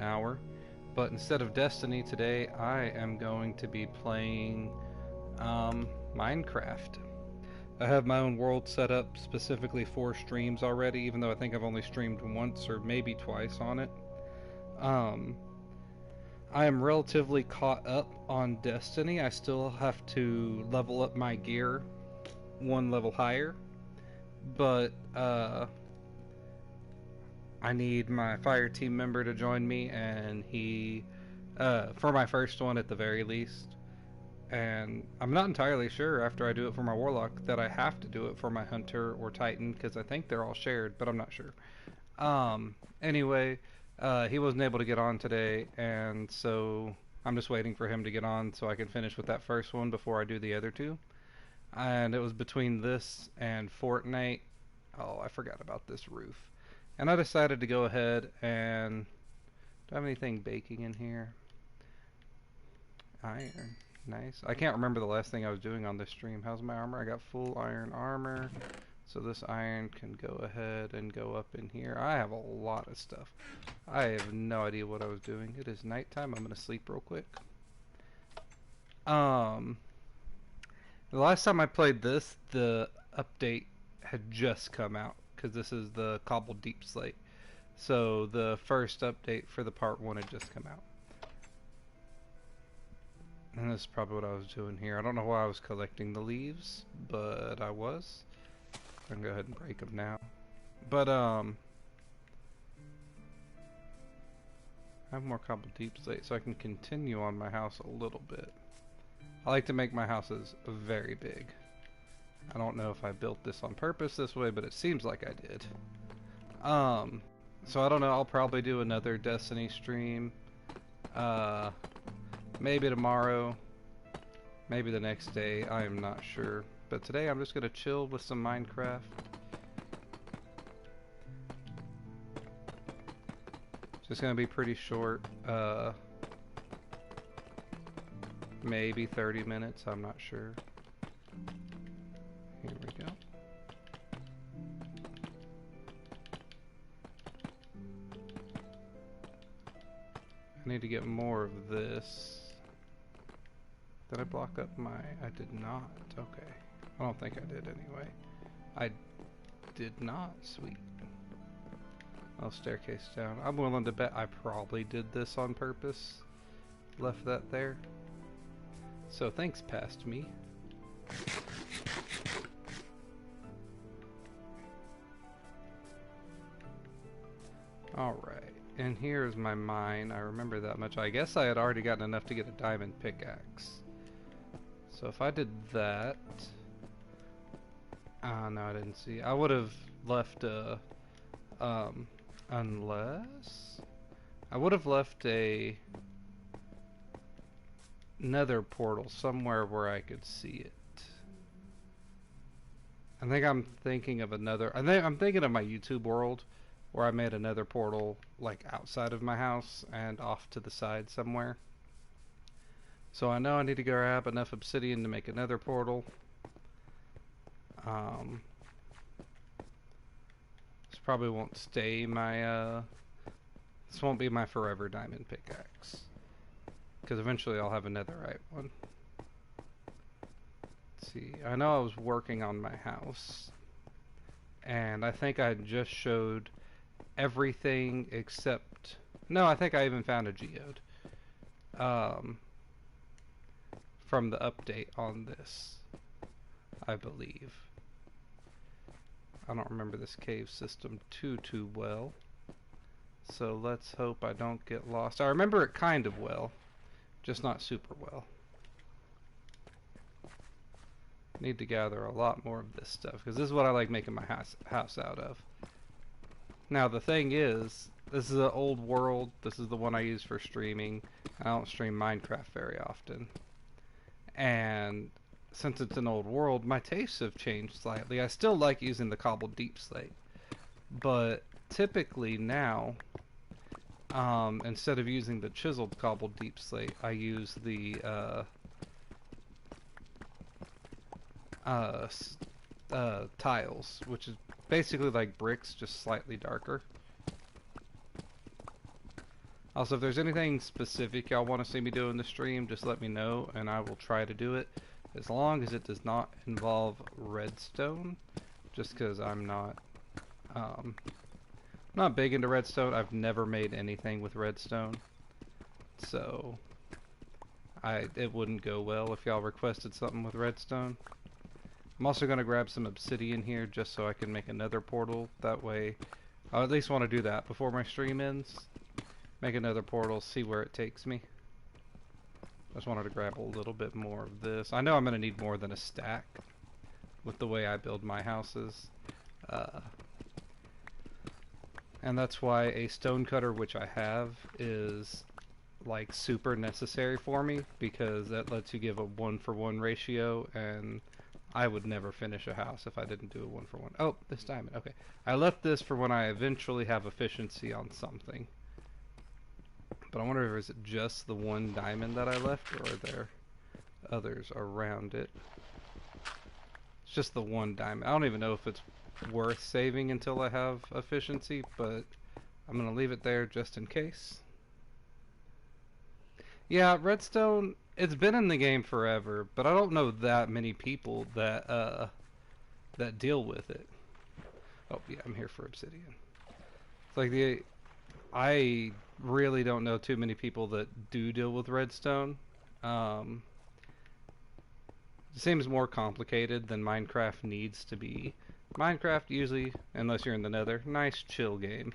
hour. But instead of Destiny today, I am going to be playing Minecraft. I have my own world set up specifically for streams already, even though I think I've only streamed once or maybe twice on it. Um, I am relatively caught up on Destiny. I still have to level up my gear one level higher, but I need my fire team member to join me, and he, for my first one at the very least. And I'm not entirely sure after I do it for my warlock that I have to do it for my hunter or titan, because I think they're all shared, but I'm not sure. Anyway, he wasn't able to get on today, and so I'm just waiting for him to get on so I can finish with that first one before I do the other two. And it was between this and Fortnite. Oh, I forgot about this roof. And I decided to go ahead and... Do I have anything baking in here? Iron. Nice. I can't remember the last thing I was doing on this stream. How's my armor? I got full iron armor. So this iron can go ahead and go up in here. I have a lot of stuff. I have no idea what I was doing. It is nighttime. I'm going to sleep real quick. The last time I played this, the update had just come out, because this is the Cobbled Deep Slate. So the first update for the part 1 had just come out. And this is probably what I was doing here. I don't know why I was collecting the leaves, but I was. I'm gonna go ahead and break them now. But I have more Cobbled Deep Slate, so I can continue on my house a little bit. I like to make my houses very big. I don't know if I built this on purpose this way, but it seems like I did. So I don't know, I'll probably do another Destiny stream. Maybe tomorrow, maybe the next day, I am not sure. But today I'm just gonna chill with some Minecraft. Just gonna be pretty short, maybe 30 minutes, I'm not sure. Here we go. I need to get more of this. Did I block up my... I did not. Okay. I don't think I did anyway. I did not. Sweet. Oh, staircase down. I'm willing to bet I probably did this on purpose. Left that there. So thanks, past me. Alright. And here's my mine. I remember that much. I guess I had already gotten enough to get a diamond pickaxe. So if I did that... Ah, no, I didn't see. I would have left a... unless... I would have left a... nether portal somewhere where I could see it. I think I'm thinking of another... I'm thinking of my YouTube world, where I made another portal like outside of my house and off to the side somewhere. So I know I need to grab enough obsidian to make another portal. This probably won't stay my this won't be my forever diamond pickaxe, because eventually I'll have a netherite one. Let's see, I know I was working on my house, and I think I just showed everything except... No, I think I even found a geode. From the update on this, I believe. I don't remember this cave system too well. So let's hope I don't get lost. I remember it kind of well, just not super well. Need to gather a lot more of this stuff, because this is what I like making my house out of. Now the thing is, this is an old world. This is the one I use for streaming. I don't stream Minecraft very often. And since it's an old world, my tastes have changed slightly. I still like using the Cobbled Deep Slate, but typically now, instead of using the chiseled Cobbled Deep Slate, I use the tiles, which is basically like bricks, just slightly darker. Also, if there's anything specific y'all want to see me do in the stream, just let me know, and I will try to do it, as long as it does not involve redstone, just because I'm not big into redstone. I've never made anything with redstone, so it wouldn't go well if y'all requested something with redstone. I'm also going to grab some obsidian here just so I can make another portal. That way, I'll at least want to do that before my stream ends. Make another portal, see where it takes me. I just wanted to grab a little bit more of this. I know I'm going to need more than a stack with the way I build my houses. And that's why a stone cutter, which I have, is like super necessary for me, because that lets you give a 1-for-1 ratio, and I would never finish a house if I didn't do a 1-for-1. Oh, this diamond. Okay. I left this for when I eventually have efficiency on something. But I wonder if it's just the one diamond that I left, or are there others around it? It's just the one diamond. I don't even know if it's worth saving until I have efficiency, but I'm going to leave it there just in case. Yeah, redstone, it's been in the game forever, but I don't know that many people that that deal with it. Oh, yeah, I'm here for obsidian. It's like I really don't know too many people that do deal with redstone. It seems more complicated than Minecraft needs to be. Minecraft usually, unless you're in the Nether, nice chill game.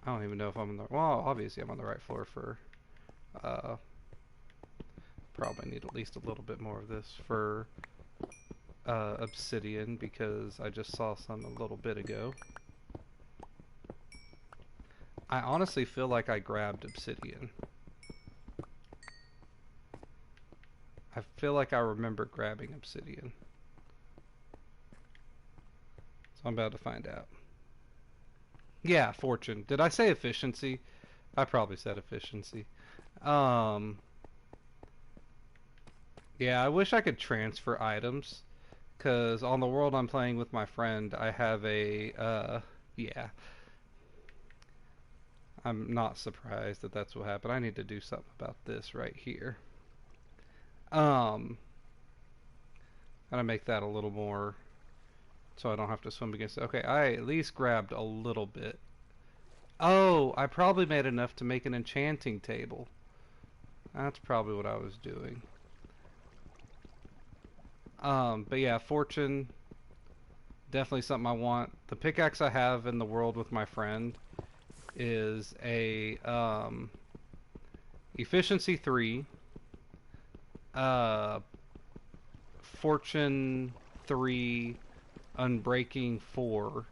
I don't even know if I'm on the, well, obviously I'm on the right floor for, probably need at least a little bit more of this for obsidian, because I just saw some a little bit ago. I honestly feel like I grabbed obsidian. I feel like I remember grabbing obsidian. So I'm about to find out. Yeah, fortune. Did I say efficiency? I probably said efficiency. Yeah, I wish I could transfer items, because on the world I'm playing with my friend, I have a, yeah. I'm not surprised that that's what happened. I need to do something about this right here. Gotta make that a little more so I don't have to swim against it. Okay, I at least grabbed a little bit. Oh, I probably made enough to make an enchanting table. That's probably what I was doing. But yeah, fortune, definitely something I want. The pickaxe I have in the world with my friend is a efficiency 3, fortune 3, unbreaking 4,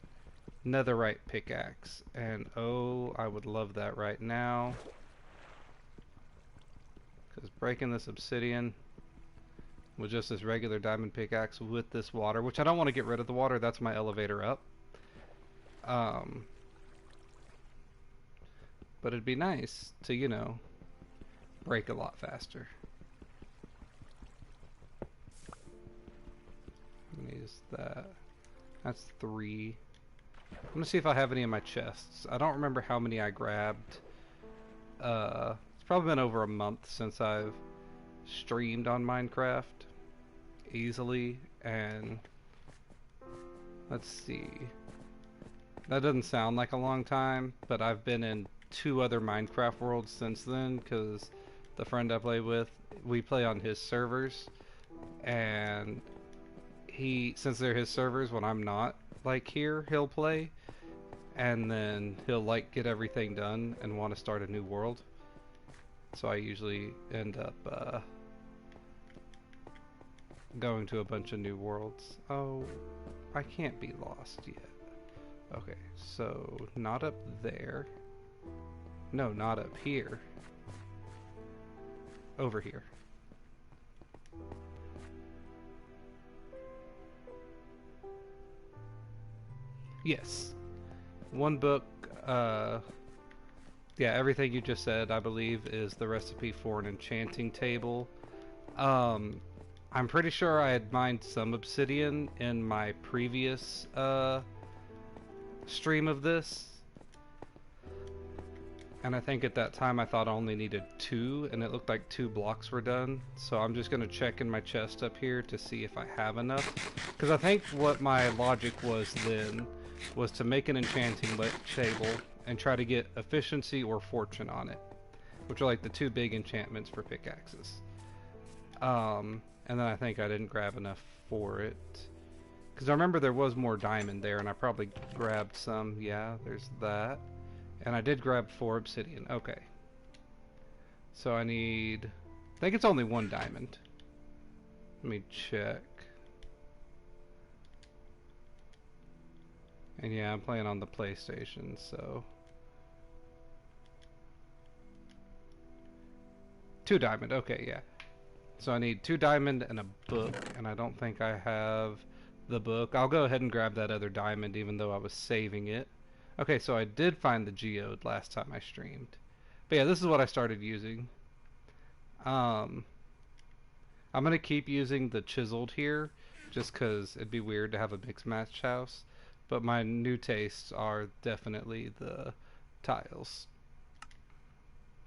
netherite pickaxe, and oh, I would love that right now, because breaking this obsidian with just this regular diamond pickaxe with this water, which I don't want to get rid of the water, that's my elevator up. But it'd be nice to, you know, break a lot faster. I'm gonna use that. That's 3. I'm gonna see if I have any in my chests. I don't remember how many I grabbed. It's probably been over a month since I've streamed on Minecraft easily, and let's see. That doesn't sound like a long time, but I've been in 2 other Minecraft worlds since then, because the friend I play with, we play on his servers, and since they're his servers, when I'm not like here, he'll play, and then he'll like get everything done and want to start a new world. So I usually end up going to a bunch of new worlds. Oh, I can't be lost yet. Okay, so not up there. No, not up here. Over here. Yes. One book, yeah, everything you just said, I believe, is the recipe for an enchanting table. I'm pretty sure I had mined some obsidian in my previous, stream of this. And I think at that time I thought I only needed 2, and it looked like 2 blocks were done. So I'm just going to check in my chest up here to see if I have enough. Because I think what my logic was then was to make an enchanting table and try to get efficiency or fortune on it, which are like the 2 big enchantments for pickaxes. And then I think I didn't grab enough for it. Because I remember there was more diamond there, and I probably grabbed some. Yeah, there's that. And I did grab 4 obsidian. Okay. So I need... I think it's only 1 diamond. Let me check. And yeah, I'm playing on the PlayStation, so... 2 diamond, okay, yeah. So I need 2 diamond and a book, and I don't think I have the book. I'll go ahead and grab that other diamond, even though I was saving it. Okay, so I did find the geode last time I streamed. But yeah, this is what I started using. I'm going to keep using the chiseled here, just because it'd be weird to have a mixed match house. But my new tastes are definitely the tiles.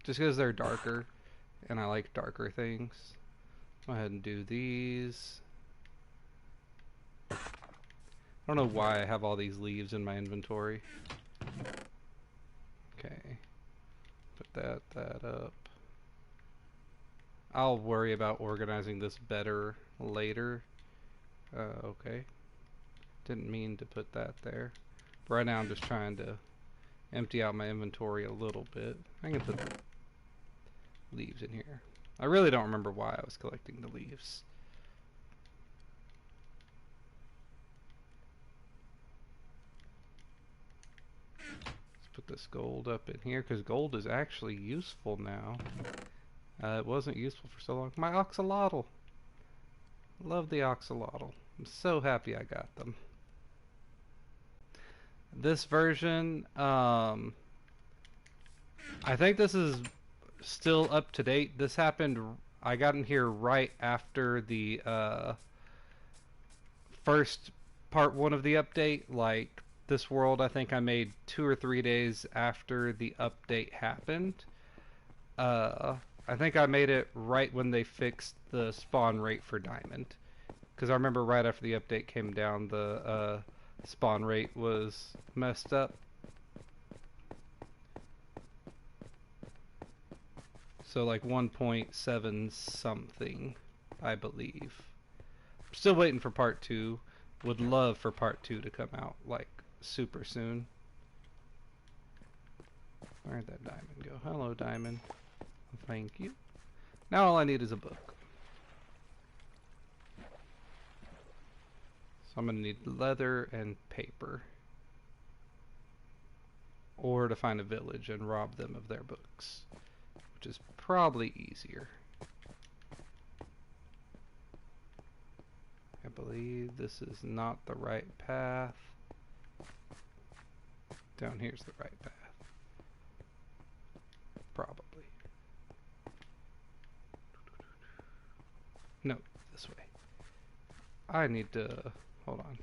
Just because they're darker, and I like darker things. Go ahead and do these. I don't know why I have all these leaves in my inventory. Okay. Put that up. I'll worry about organizing this better later. Okay. Didn't mean to put that there. But right now I'm just trying to empty out my inventory a little bit. I can put the leaves in here. I really don't remember why I was collecting the leaves. Let's put this gold up in here, because gold is actually useful now. It wasn't useful for so long. My oxalotl! Love the oxalotl. I'm so happy I got them. This version, I think this is still up to date. This happened, I got in here right after the first part 1 of the update. Like, this world I think I made 2 or 3 days after the update happened. I think I made it right when they fixed the spawn rate for diamond. Because I remember right after the update came down, the spawn rate was messed up. So like 1.7 something, I believe. Still waiting for part 2. Would love for part 2 to come out like super soon. Where'd that diamond go? Hello, diamond. Thank you. Now all I need is a book. So I'm gonna need leather and paper. Or to find a village and rob them of their books, which is probably easier. I believe this is not the right path. Down here's the right path. Probably. No, this way. I need to... hold on.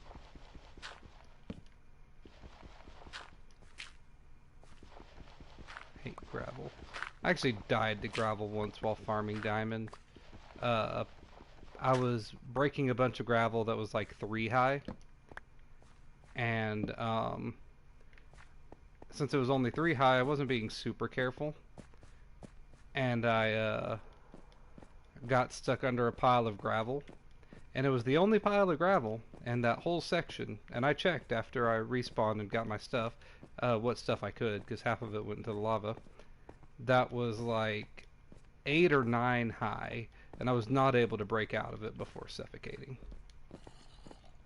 Hate gravel. I actually died to gravel once while farming diamond. I was breaking a bunch of gravel that was like 3 high. And since it was only 3 high, I wasn't being super careful. And I got stuck under a pile of gravel. And it was the only pile of gravel in that whole section. And I checked after I respawned and got my stuff, what stuff I could, because half of it went into the lava. That was like 8 or 9 high, and I was not able to break out of it before suffocating.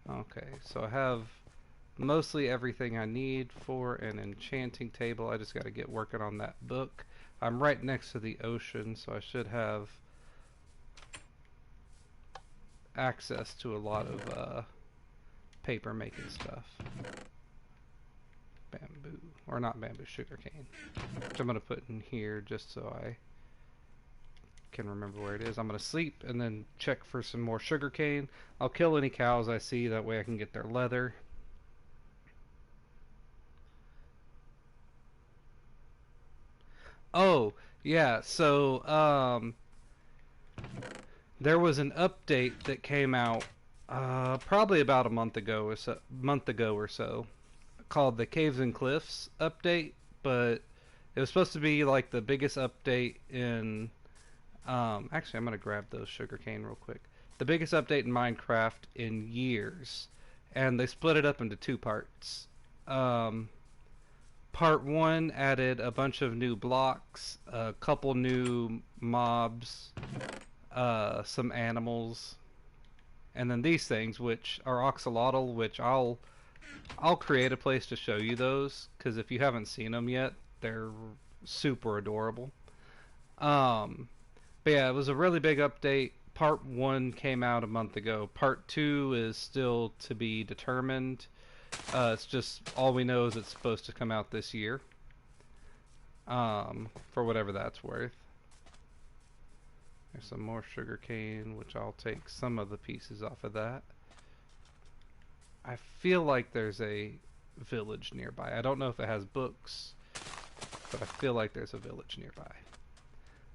Okay, so I have mostly everything I need for an enchanting table. I just got to get working on that book. I'm right next to the ocean, so I should have access to a lot of paper making stuff. Bamboo, or not bamboo, sugarcane, which I'm going to put in here just so I can remember where it is. I'm going to sleep and then check for some more sugarcane. I'll kill any cows I see, that way I can get their leather. Oh, yeah. So, there was an update that came out probably about a month ago or so, called the Caves and Cliffs update, but it was supposed to be like the biggest update in. Actually, I'm gonna grab those sugarcane real quick. The biggest update in Minecraft in years, and they split it up into two parts. Um, Part one added a bunch of new blocks, a couple new mobs, some animals, and then these things, which are axolotl, which I'll create a place to show you those, because if you haven't seen them yet, they're super adorable. Um, but yeah, it was a really big update. Part one came out a month ago. Part two is still to be determined. It's just all we know is it's supposed to come out this year. For whatever that's worth. There's some more sugarcane, which I'll take some of the pieces off of that. I feel like there's a village nearby. I don't know if it has books, but I feel like there's a village nearby.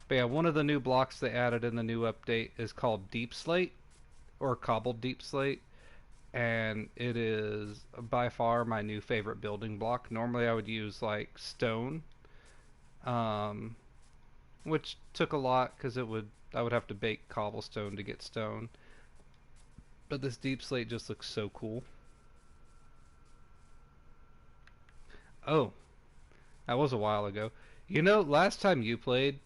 But yeah, one of the new blocks they added in the new update is called Deep Slate, or Cobbled Deep Slate, and it is by far my new favorite building block. Normally I would use like stone, um, which took a lot because I would have to bake cobblestone to get stone. But this Deep Slate just looks so cool. Oh, that was a while ago. You know, last time you played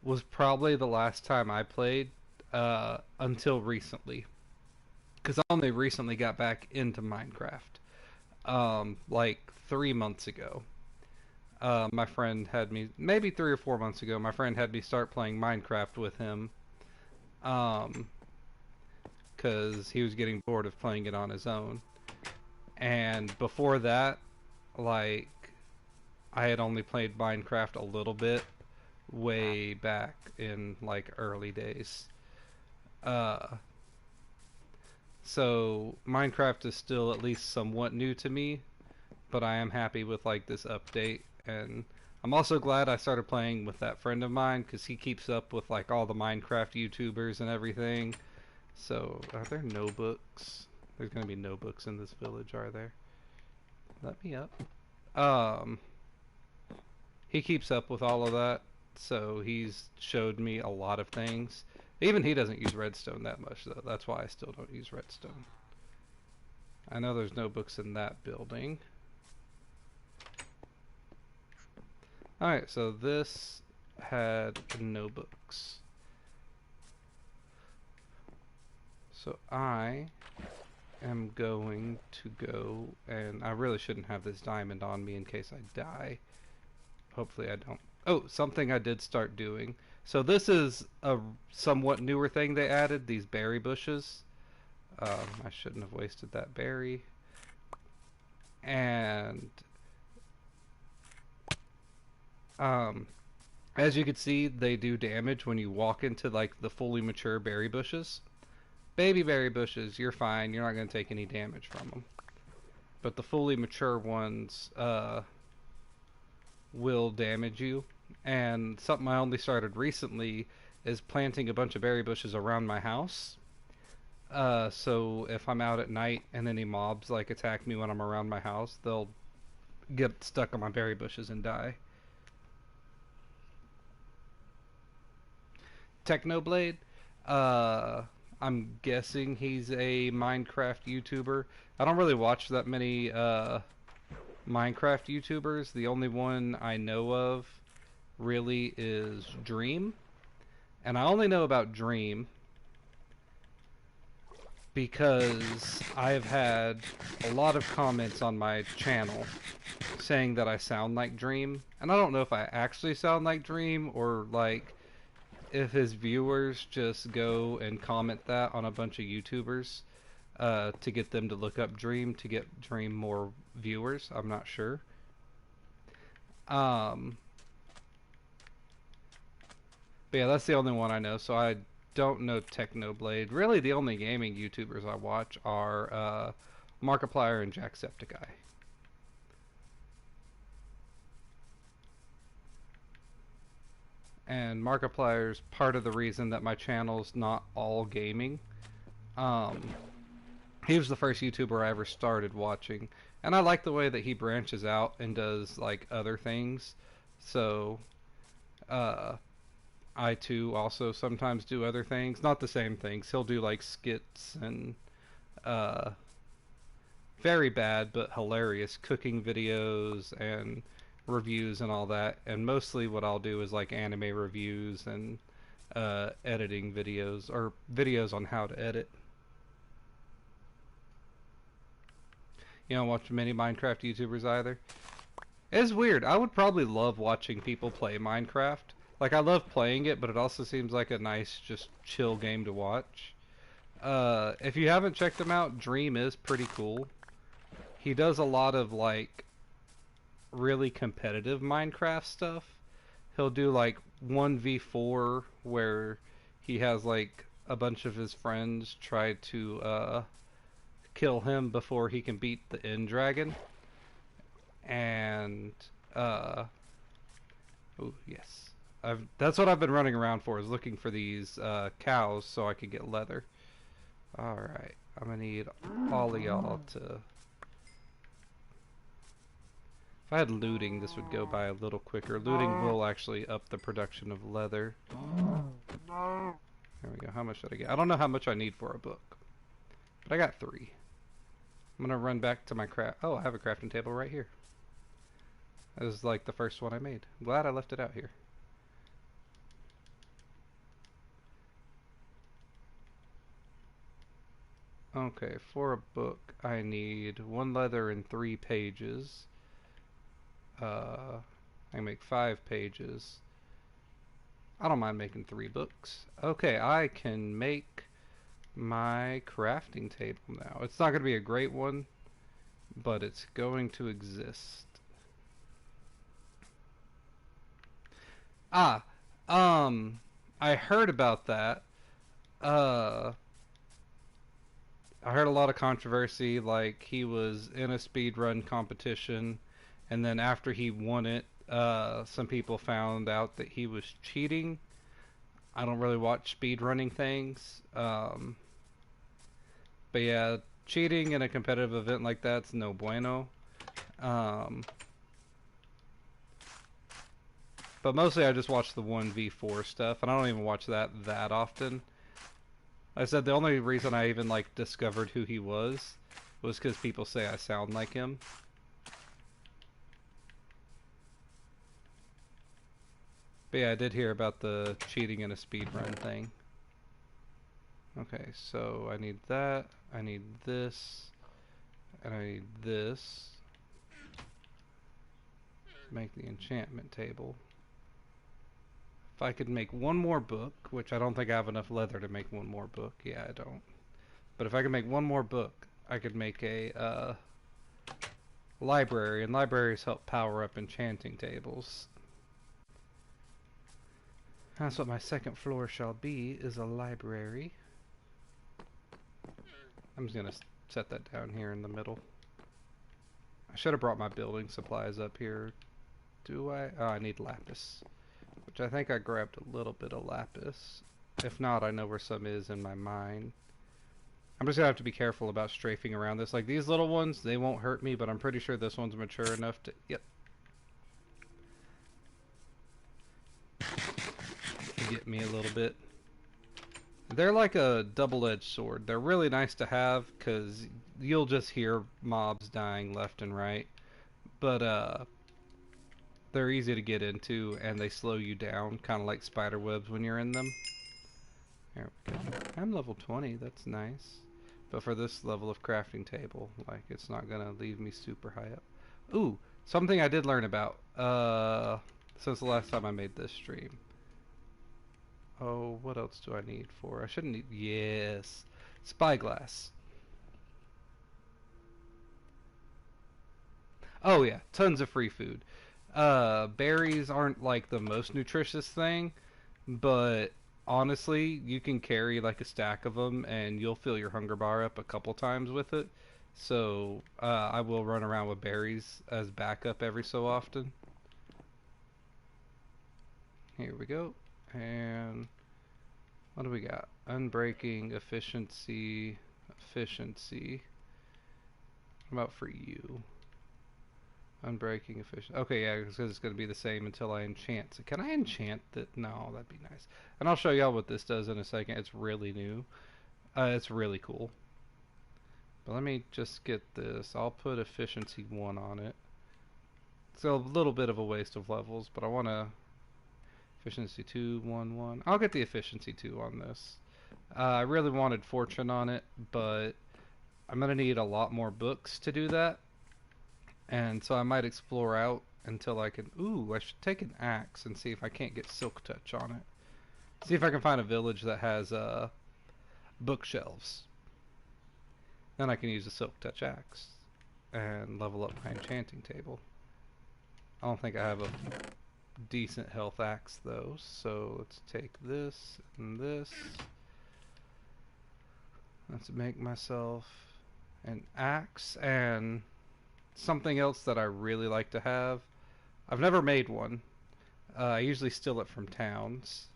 was probably the last time I played until recently. Because I only recently got back into Minecraft. Like 3 months ago. My friend had me, maybe 3 or 4 months ago, my friend had me start playing Minecraft with him. Um, because he was getting bored of playing it on his own. And before that, like, I had only played Minecraft a little bit way back in like early days. Uh, so Minecraft is still at least somewhat new to me, but I am happy with like this update, and I'm also glad I started playing with that friend of mine because he keeps up with like all the Minecraft YouTubers and everything. So are there no books? There's gonna be no books in this village, are there? Let me up. Um, he keeps up with all of that, so he's showed me a lot of things. Even he doesn't use redstone that much, though. That's why I still don't use redstone. I know there's no books in that building. Alright, so this had no books. So I am going to go, and I really shouldn't have this diamond on me in case I die. Hopefully I don't. Oh, something I did start doing. So this is a somewhat newer thing they added, these berry bushes. I shouldn't have wasted that berry. And as you can see, they do damage when you walk into like the fully mature berry bushes. Baby berry bushes, you're fine. You're not going to take any damage from them. But the fully mature ones will damage you. And something I only started recently is planting a bunch of berry bushes around my house. So if I'm out at night and any mobs like attack me when I'm around my house, they'll get stuck on my berry bushes and die. Technoblade, uh, I'm guessing he's a Minecraft YouTuber. I don't really watch that many Minecraft YouTubers. The only one I know of really is Dream. And I only know about Dream because I've had a lot of comments on my channel saying that I sound like Dream. And I don't know if I actually sound like Dream or like if his viewers just go and comment that on a bunch of YouTubers to get them to look up Dream to get Dream more viewers. I'm not sure. Um, but yeah, that's the only one I know. So I don't know Technoblade. Really, the only gaming YouTubers I watch are Markiplier and Jacksepticeye. and Markiplier's part of the reason that my channel's not all gaming. Um, he was the first YouTuber I ever started watching, and I like the way that he branches out and does like other things. So, uh, I too also sometimes do other things, not the same things. He'll do like skits and uh, very bad but hilarious cooking videos and reviews and all that. And mostly what I'll do is like anime reviews and editing videos or videos on how to edit. You don't watch many Minecraft YouTubers either? It's weird. I would probably love watching people play Minecraft. Like, I love playing it, but it also seems like a nice, just chill game to watch. If you haven't checked him out, Dream is pretty cool. He does a lot of, like, really competitive Minecraft stuff. He'll do, like, 1v4 where he has, like, a bunch of his friends try to, kill him before he can beat the end dragon. And, oh, yes. That's what I've been running around for, is looking for these cows so I can get leather. Alright, I'm gonna need all of y'all to... If I had looting, this would go by a little quicker. Looting will actually up the production of leather. There we go. How much did I get? I don't know how much I need for a book, but I got 3. I'm gonna run back to my craft. Oh, I have a crafting table right here. This is like the first one I made. I'm glad I left it out here. Okay, for a book, I need 1 leather and 3 pages. I can make 5 pages. I don't mind making 3 books. Okay, I can make my crafting table now. It's not going to be a great one, but it's going to exist. Ah, I heard about that. I heard a lot of controversy, like he was in a speedrun competition, and then after he won it, some people found out that he was cheating. I don't really watch speedrunning things, but yeah, cheating in a competitive event like that's no bueno. But mostly I just watch the 1v4 stuff, and I don't even watch that often. Like I said, the only reason I even like discovered who he was because people say I sound like him. But yeah, I did hear about the cheating in a speedrun thing. Okay, so I need that, I need this, and I need this to make the enchantment table. If I could make 1 more book, which I don't think I have enough leather to make 1 more book. Yeah, I don't. But if I could make 1 more book, I could make a library, and libraries help power up enchanting tables. That's what my second floor shall be, is a library. I'm just gonna set that down here in the middle. I should have brought my building supplies up here. Do I? Oh, I need lapis. Which I think I grabbed a little bit of lapis. If not, I know where some is in my mine. I'm just gonna have to be careful about strafing around this. Like these little ones, they won't hurt me, but I'm pretty sure this one's mature enough to... Yep. To get me a little bit. They're like a double-edged sword. They're really nice to have, because you'll just hear mobs dying left and right. But, they're easy to get into, and they slow you down, kind of like spider webs when you're in them. There we go. I'm level 20, that's nice. But for this level of crafting table, like, it's not gonna leave me super high up. Ooh, something I did learn about, since the last time I made this stream. Oh, what else do I need for? I shouldn't need... Yes! Spyglass. Oh yeah, tons of free food. Berries aren't like the most nutritious thing, but honestly, you can carry like a stack of them and you'll fill your hunger bar up a couple times with it. So, I will run around with berries as backup every so often. Here we go. And what do we got? Unbreaking, efficiency, efficiency. What about for you? Unbreaking, efficiency. Okay, yeah, because it's going to be the same until I enchant. So can I enchant that? No, that'd be nice. And I'll show y'all what this does in a second. It's really new. It's really cool. But let me just get this. I'll put efficiency 1 on it. It's a little bit of a waste of levels, but I want to efficiency 2, 1, 1. I'll get the efficiency 2 on this. I really wanted fortune on it, but I'm going to need a lot more books to do that. And so I might explore out until I can... Ooh, I should take an axe and see if I can't get silk touch on it. See if I can find a village that has bookshelves. Then I can use a silk touch axe and level up my enchanting table. I don't think I have a decent health axe though, so let's take this and this. Let's make myself an axe and something else that I really like to have. I've never made one. I usually steal it from towns.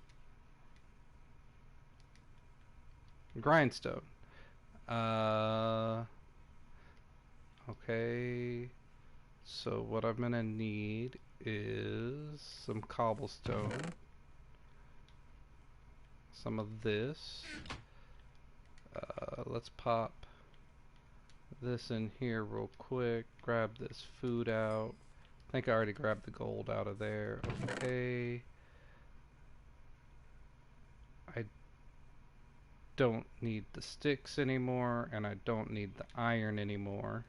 Grindstone. Okay. So what I'm gonna need is some cobblestone, some of this. Let's pop this in here real quick. Grab this food out. I think I already grabbed the gold out of there. Okay. I don't need the sticks anymore, and I don't need the iron anymore.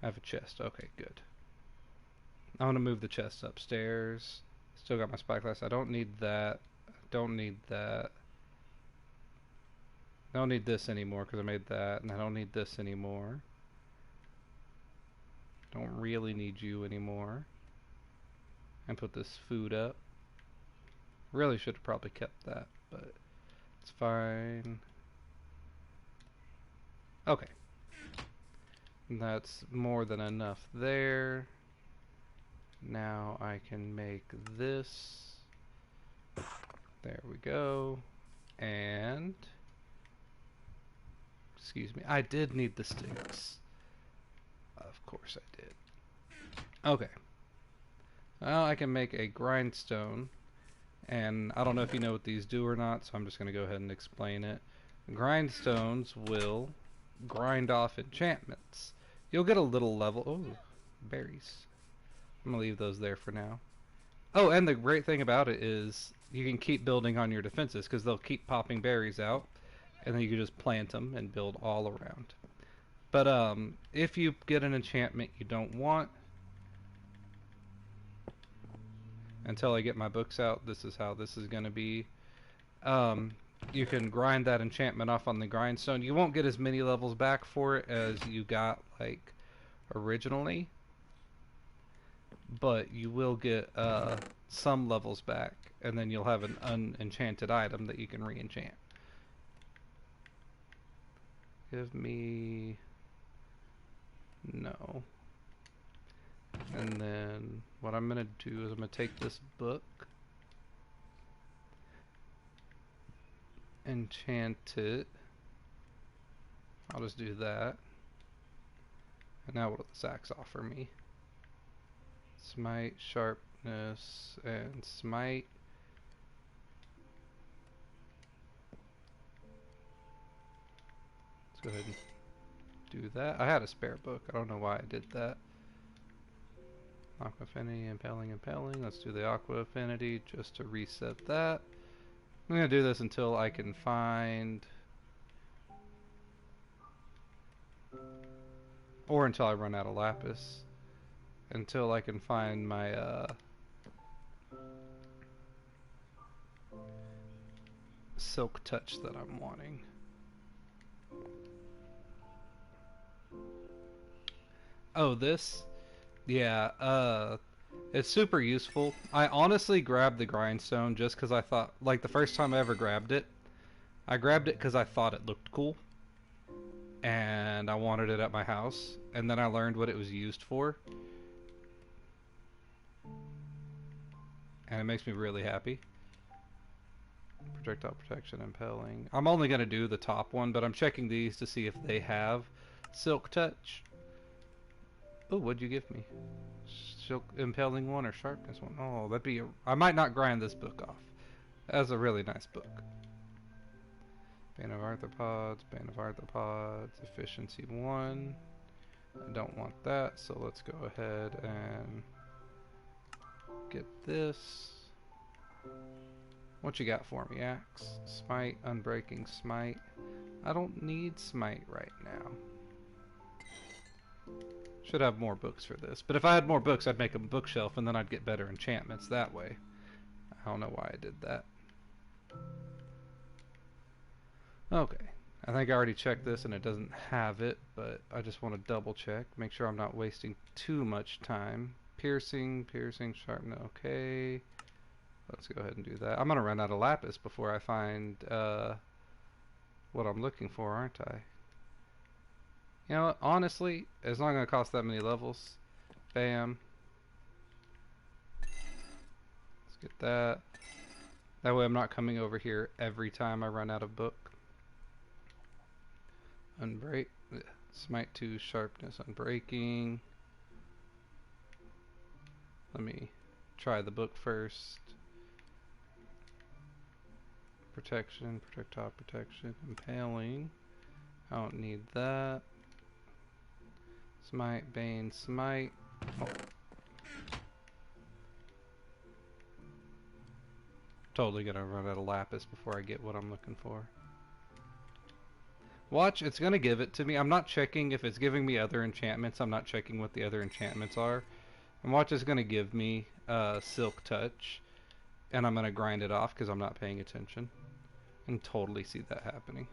I have a chest. Okay, good. I want to move the chest upstairs. Still got my spyglass. I don't need that. I don't need that. I don't need this anymore because I made that, and I don't need this anymore. Don't really need you anymore. And put this food up. Really should have probably kept that, but it's fine. Okay. And that's more than enough there. Now I can make this. There we go. And excuse me, I did need the sticks. Of course I did. Okay. Now I can make a grindstone. And I don't know if you know what these do or not, so I'm just going to go ahead and explain it. Grindstones will grind off enchantments. You'll get a little level. Oh, berries. I'm going to leave those there for now. Oh, and the great thing about it is you can keep building on your defenses because they'll keep popping berries out. And then you can just plant them and build all around. But if you get an enchantment you don't want, until I get my books out, this is how this is going to be. You can grind that enchantment off on the grindstone. You won't get as many levels back for it as you got like originally, but you will get some levels back, and then you'll have an unenchanted item that you can re-enchant. Give me... no. And then what I'm going to do is I'm going to take this book, enchant it. I'll just do that. And now what does this axe offer me? Smite, sharpness, and smite. Let's go ahead and do that. I had a spare book. I don't know why I did that. Aqua Affinity, Impaling, Impaling. Let's do the Aqua Affinity just to reset that. I'm going to do this until I can find... or until I run out of lapis. Until I can find my silk touch that I'm wanting. Oh, this? Yeah, it's super useful. I honestly grabbed the grindstone just because I thought, like the first time I ever grabbed it, I grabbed it because I thought it looked cool. And I wanted it at my house. And then I learned what it was used for. and it makes me really happy. Projectile protection, impelling. I'm only going to do the top one, but I'm checking these to see if they have silk touch. Oh, what'd you give me? Silk impelling one or sharpness one? Oh, that'd be I might not grind this book off. That's a really nice book. Bane of Arthropods, Bane of Arthropods, efficiency 1. I don't want that, so let's go ahead and get this. What you got for me, Axe? Smite, Unbreaking Smite. I don't need Smite right now. Should have more books for this. But if I had more books, I'd make a bookshelf and then I'd get better enchantments that way. I don't know why I did that. Okay. I think I already checked this and it doesn't have it, but I just want to double check. Make sure I'm not wasting too much time. Piercing, sharpen, okay. Let's go ahead and do that. I'm going to run out of lapis before I find what I'm looking for, aren't I? You know what? Honestly, it's not going to cost that many levels. Bam. Let's get that. That way I'm not coming over here every time I run out of book. Unbreak. Smite 2, sharpness, unbreaking. Let me try the book first. Protection, projectile protection, impaling. I don't need that. Smite, Bane, smite. Oh. Totally gonna run out of lapis before I get what I'm looking for. Watch, it's gonna give it to me. I'm not checking if it's giving me other enchantments. I'm not checking what the other enchantments are. And watch, it's gonna give me Silk Touch. And I'm gonna grind it off because I'm not paying attention. And totally see that happening.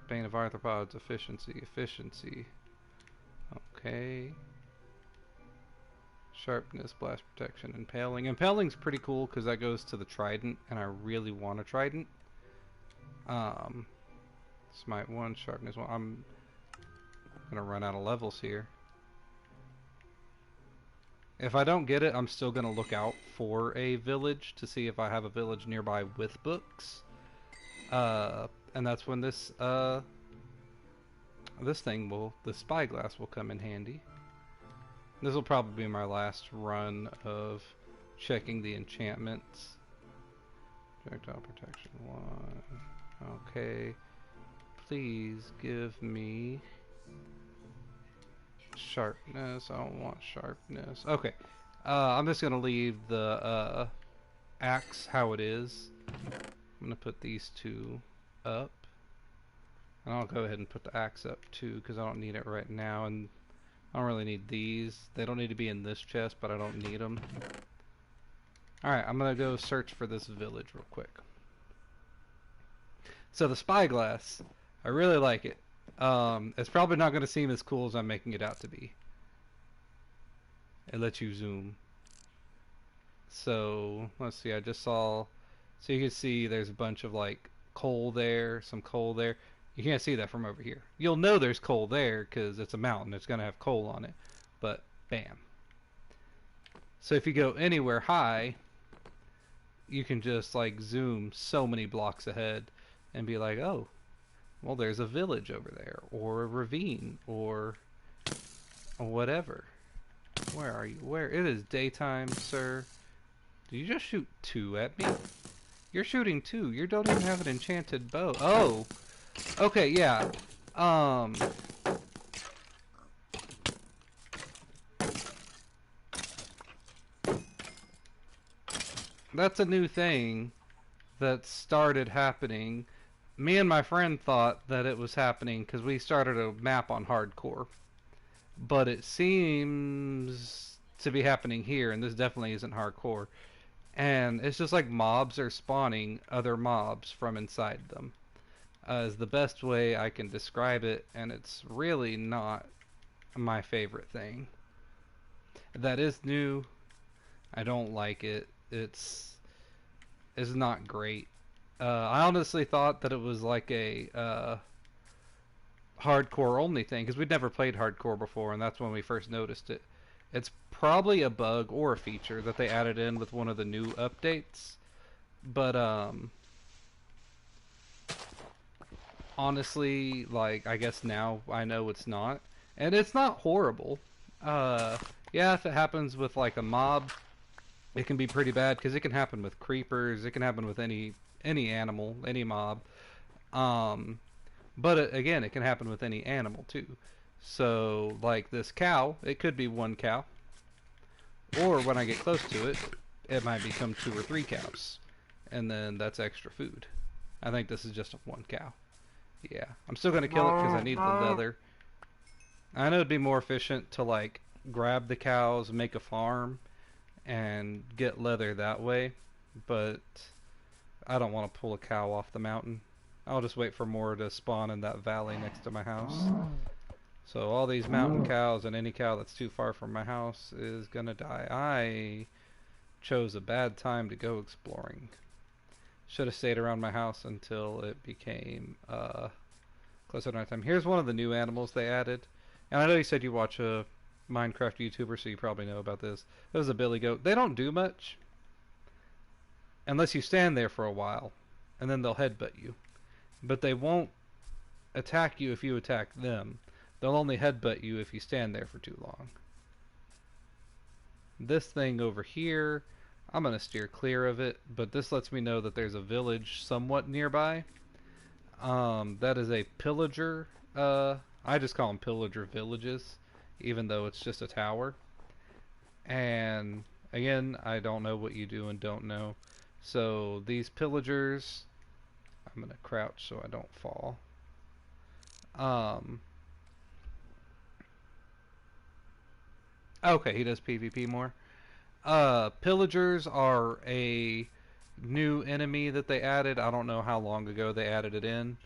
Bane of Arthropods, efficiency. Okay. Sharpness, blast protection, impaling. Impaling's pretty cool because that goes to the trident, and I really want a trident. Smite 1, sharpness 1. I'm gonna run out of levels here. If I don't get it, I'm still gonna look out for a village to see if I have a village nearby with books. And that's when this spyglass will come in handy. This will probably be my last run of checking the enchantments. Projectile protection 1. Okay. Please give me sharpness. I don't want sharpness. Okay. I'm just gonna leave the axe how it is. I'm gonna put these two up. And I'll go ahead and put the axe up too because I don't need it right now, and I don't really need these. They don't need to be in this chest, but I don't need them. Alright, I'm gonna go search for this village real quick. So the spyglass, I really like it. It's probably not gonna seem as cool as I'm making it out to be. It lets you zoom. So let's see, I just saw, so you can see there's a bunch of like coal there, some coal there. You can't see that from over here. You'll know there's coal there because it's a mountain. It's going to have coal on it. But, bam. So if you go anywhere high, you can just like zoom so many blocks ahead and be like, oh, well, there's a village over there, or a ravine, or whatever. Where are you? Where? It is daytime, sir. Did you just shoot 2 at me? You're shooting 2. You don't even have an enchanted bow. Oh! Okay, yeah. That's a new thing that started happening. Me and my friend thought that it was happening because we started a map on hardcore. But it seems to be happening here, and this definitely isn't hardcore. And it's just like mobs are spawning other mobs from inside them. Is the best way I can describe it, and it's really not my favorite thing. That is new. I don't like it. It's not great. I honestly thought that it was like a hardcore only thing, because we'd never played hardcore before, and that's when we first noticed it. It's probably a bug or a feature that they added in with one of the new updates. But honestly, like, I guess now I know it's not. And it's not horrible. Yeah, if it happens with like a mob, it can be pretty bad because it can happen with creepers, it can happen with any animal, any mob. Um, but again, it can happen with any animal too. So, like this cow, it could be one cow, or when I get close to it, it might become 2 or 3 cows, and then that's extra food. I think this is just one cow. Yeah, I'm still gonna kill it because I need the leather. I know it'd be more efficient to like grab the cows, make a farm, and get leather that way, but I don't want to pull a cow off the mountain. I'll just wait for more to spawn in that valley next to my house. So all these mountain cows and any cow that's too far from my house is gonna die. I chose a bad time to go exploring. Should have stayed around my house until it became closer to nighttime. Here's one of the new animals they added. And I know you said you watch a Minecraft YouTuber, so you probably know about this. There's a billy goat. They don't do much unless you stand there for a while, and then they'll headbutt you. But they won't attack you if you attack them. They'll only headbutt you if you stand there for too long. This thing over here, I'm going to steer clear of it, but this lets me know that there's a village somewhat nearby. That is a pillager. I just call them pillager villages, even though it's just a tower. And again, I don't know what you do and don't know. So these pillagers, I'm going to crouch so I don't fall. Okay, he does PvP more. Pillagers are a new enemy that they added. I don't know how long ago they added it in,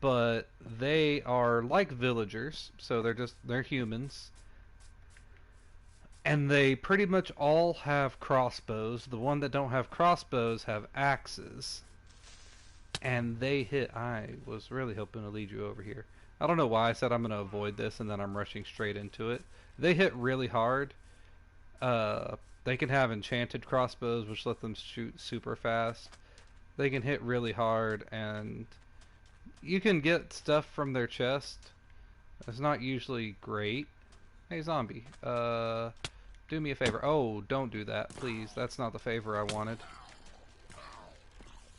but they are like villagers, so they're humans. And they pretty much all have crossbows. The one that don't have crossbows have axes. And they hit. I was really hoping to lead you over here. I don't know why I said I'm going to avoid this and then I'm rushing straight into it. They hit really hard. They can have enchanted crossbows, which let them shoot super fast. They can hit really hard, and you can get stuff from their chest. It's not usually great. Hey, zombie. Do me a favor. Oh, don't do that, please. That's not the favor I wanted.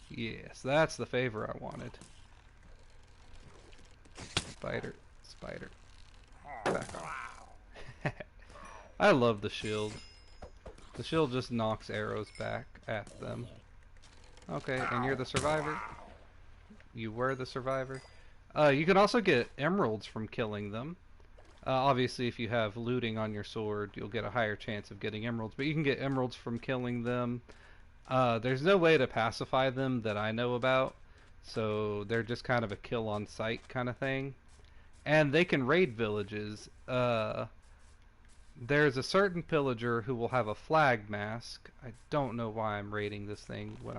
Yes, that's the favor I wanted. Spider. Spider. Back off. I love the shield. The shield just knocks arrows back at them. Okay, and you're the survivor? You were the survivor? You can also get emeralds from killing them. Obviously, if you have looting on your sword, you'll get a higher chance of getting emeralds. But you can get emeralds from killing them. There's no way to pacify them that I know about. So they're just kind of a kill on sight kind of thing. And they can raid villages. There's a certain pillager who will have a flag mask. I don't know why I'm raiding this thing when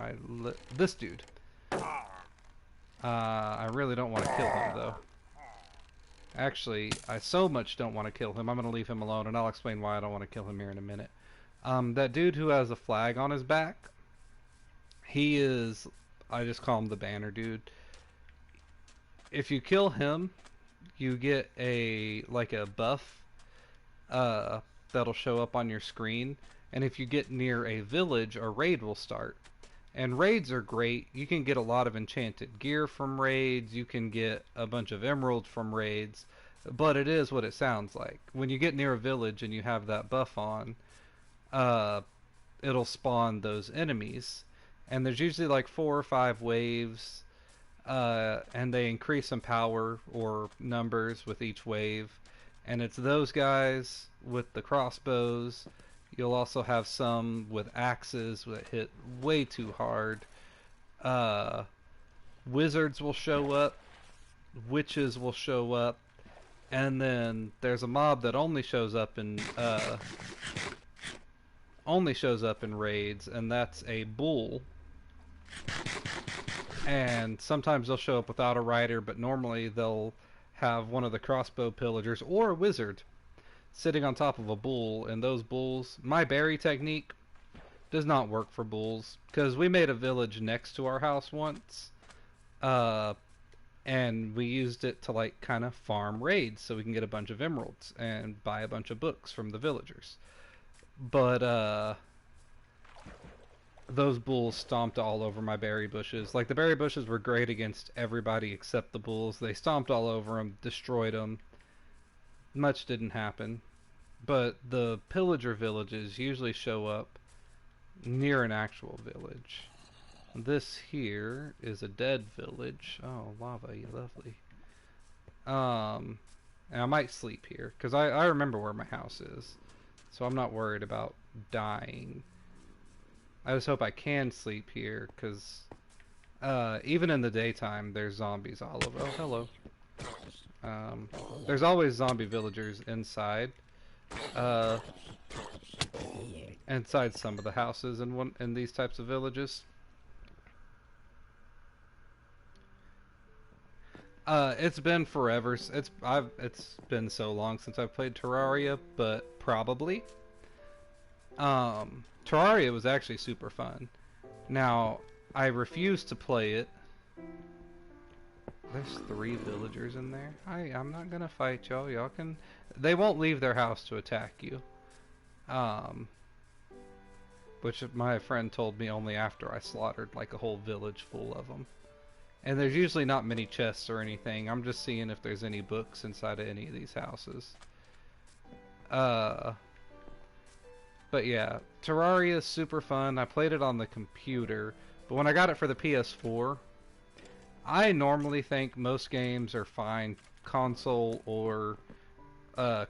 this dude. I really don't want to kill him though. Actually, I so much don't want to kill him. I'm going to leave him alone, and I'll explain why I don't want to kill him here in a minute. That dude who has a flag on his back, he is, I just call him the banner dude. If you kill him, you get a buff that'll show up on your screen, and if you get near a village, a raid will start. And raids are great. You can get a lot of enchanted gear from raids, you can get a bunch of emeralds from raids, but it is what it sounds like. When you get near a village and you have that buff on, it'll spawn those enemies. And there's usually like 4 or 5 waves, and they increase in power or numbers with each wave. And it's those guys with the crossbows. You'll also have some with axes that hit way too hard. Wizards will show up. Witches will show up. And then there's a mob that only shows up in raids, and that's a bull. And sometimes they'll show up without a rider, but normally they'll have one of the crossbow pillagers or a wizard. sitting on top of a bull, and those bulls, my berry technique does not work for bulls, because we made a village next to our house once, uh, and we used it to like kind of farm raids so we can get a bunch of emeralds and buy a bunch of books from the villagers. But those bulls stomped all over my berry bushes. Like, the berry bushes were great against everybody except the bulls. They stomped all over them, destroyed them. Much didn't happen. But the pillager villages usually show up near an actual village. This here is a dead village. Oh, lava, you lovely. And I might sleep here, because I remember where my house is. So I'm not worried about dying. I just hope I can sleep here, because even in the daytime, there's zombies all over. Oh, hello. There's always zombie villagers inside. Inside some of the houses in these types of villages. It's been forever. It's been so long since I've played Terraria, but probably. Terraria was actually super fun. Now, I refuse to play it. There's 3 villagers in there. I'm not gonna fight y'all. Y'all can... They won't leave their house to attack you. Which my friend told me only after I slaughtered like a whole village full of them. And there's usually not many chests or anything. I'm just seeing if there's any books inside of any of these houses. But yeah, Terraria is super fun. I played it on the computer, but when I got it for the PS4, I normally think most games are fine console or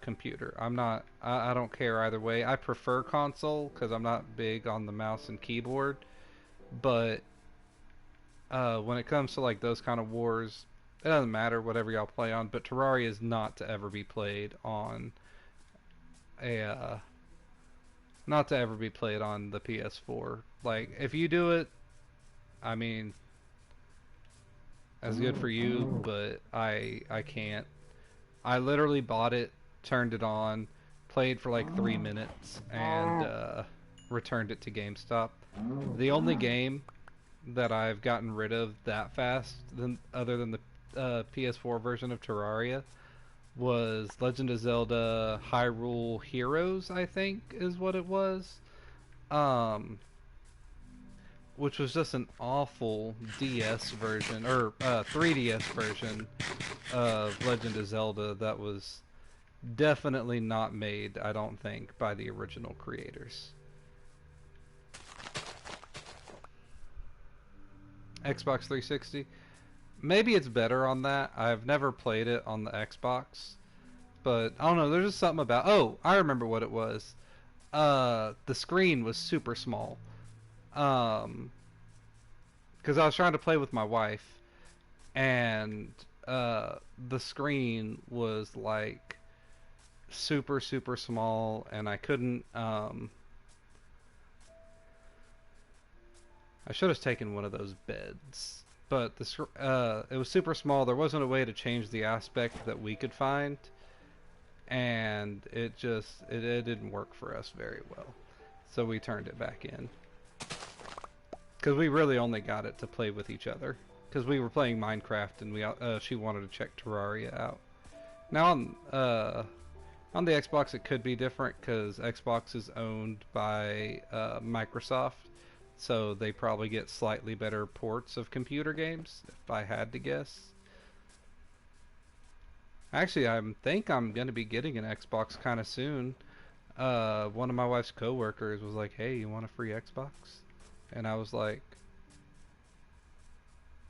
computer. I don't care either way. I prefer console because I'm not big on the mouse and keyboard, but when it comes to like those kind of wars, it doesn't matter whatever y'all play on. But Terraria is not to ever be played on not to ever be played on the PS4. Like, if you do it, I mean, that's good for you, but I can't. I literally bought it, turned it on, played for like 3 minutes, and returned it to GameStop. The only game that I've gotten rid of that fast, other than the PS4 version of Terraria, was Legend of Zelda Hyrule Heroes, I think is what it was. Which was just an awful DS version, or 3DS version of Legend of Zelda that was definitely not made, I don't think, by the original creators. Xbox 360. Maybe it's better on that. I've never played it on the Xbox. But, I don't know, there's just something about... Oh, I remember what it was. The screen was super small. Because I was trying to play with my wife, and the screen was like super small, and I couldn't I should have taken one of those beds, but it was super small. There wasn't a way to change the aspect that we could find, and it didn't work for us very well, so we turned it back in. Because we really only got it to play with each other. Because we were playing Minecraft, and she wanted to check Terraria out. Now on the Xbox it could be different, because Xbox is owned by Microsoft, so they probably get slightly better ports of computer games, if I had to guess. Actually, I think I'm going to be getting an Xbox kind of soon. One of my wife's coworkers was like, "Hey, you want a free Xbox?" And I was like,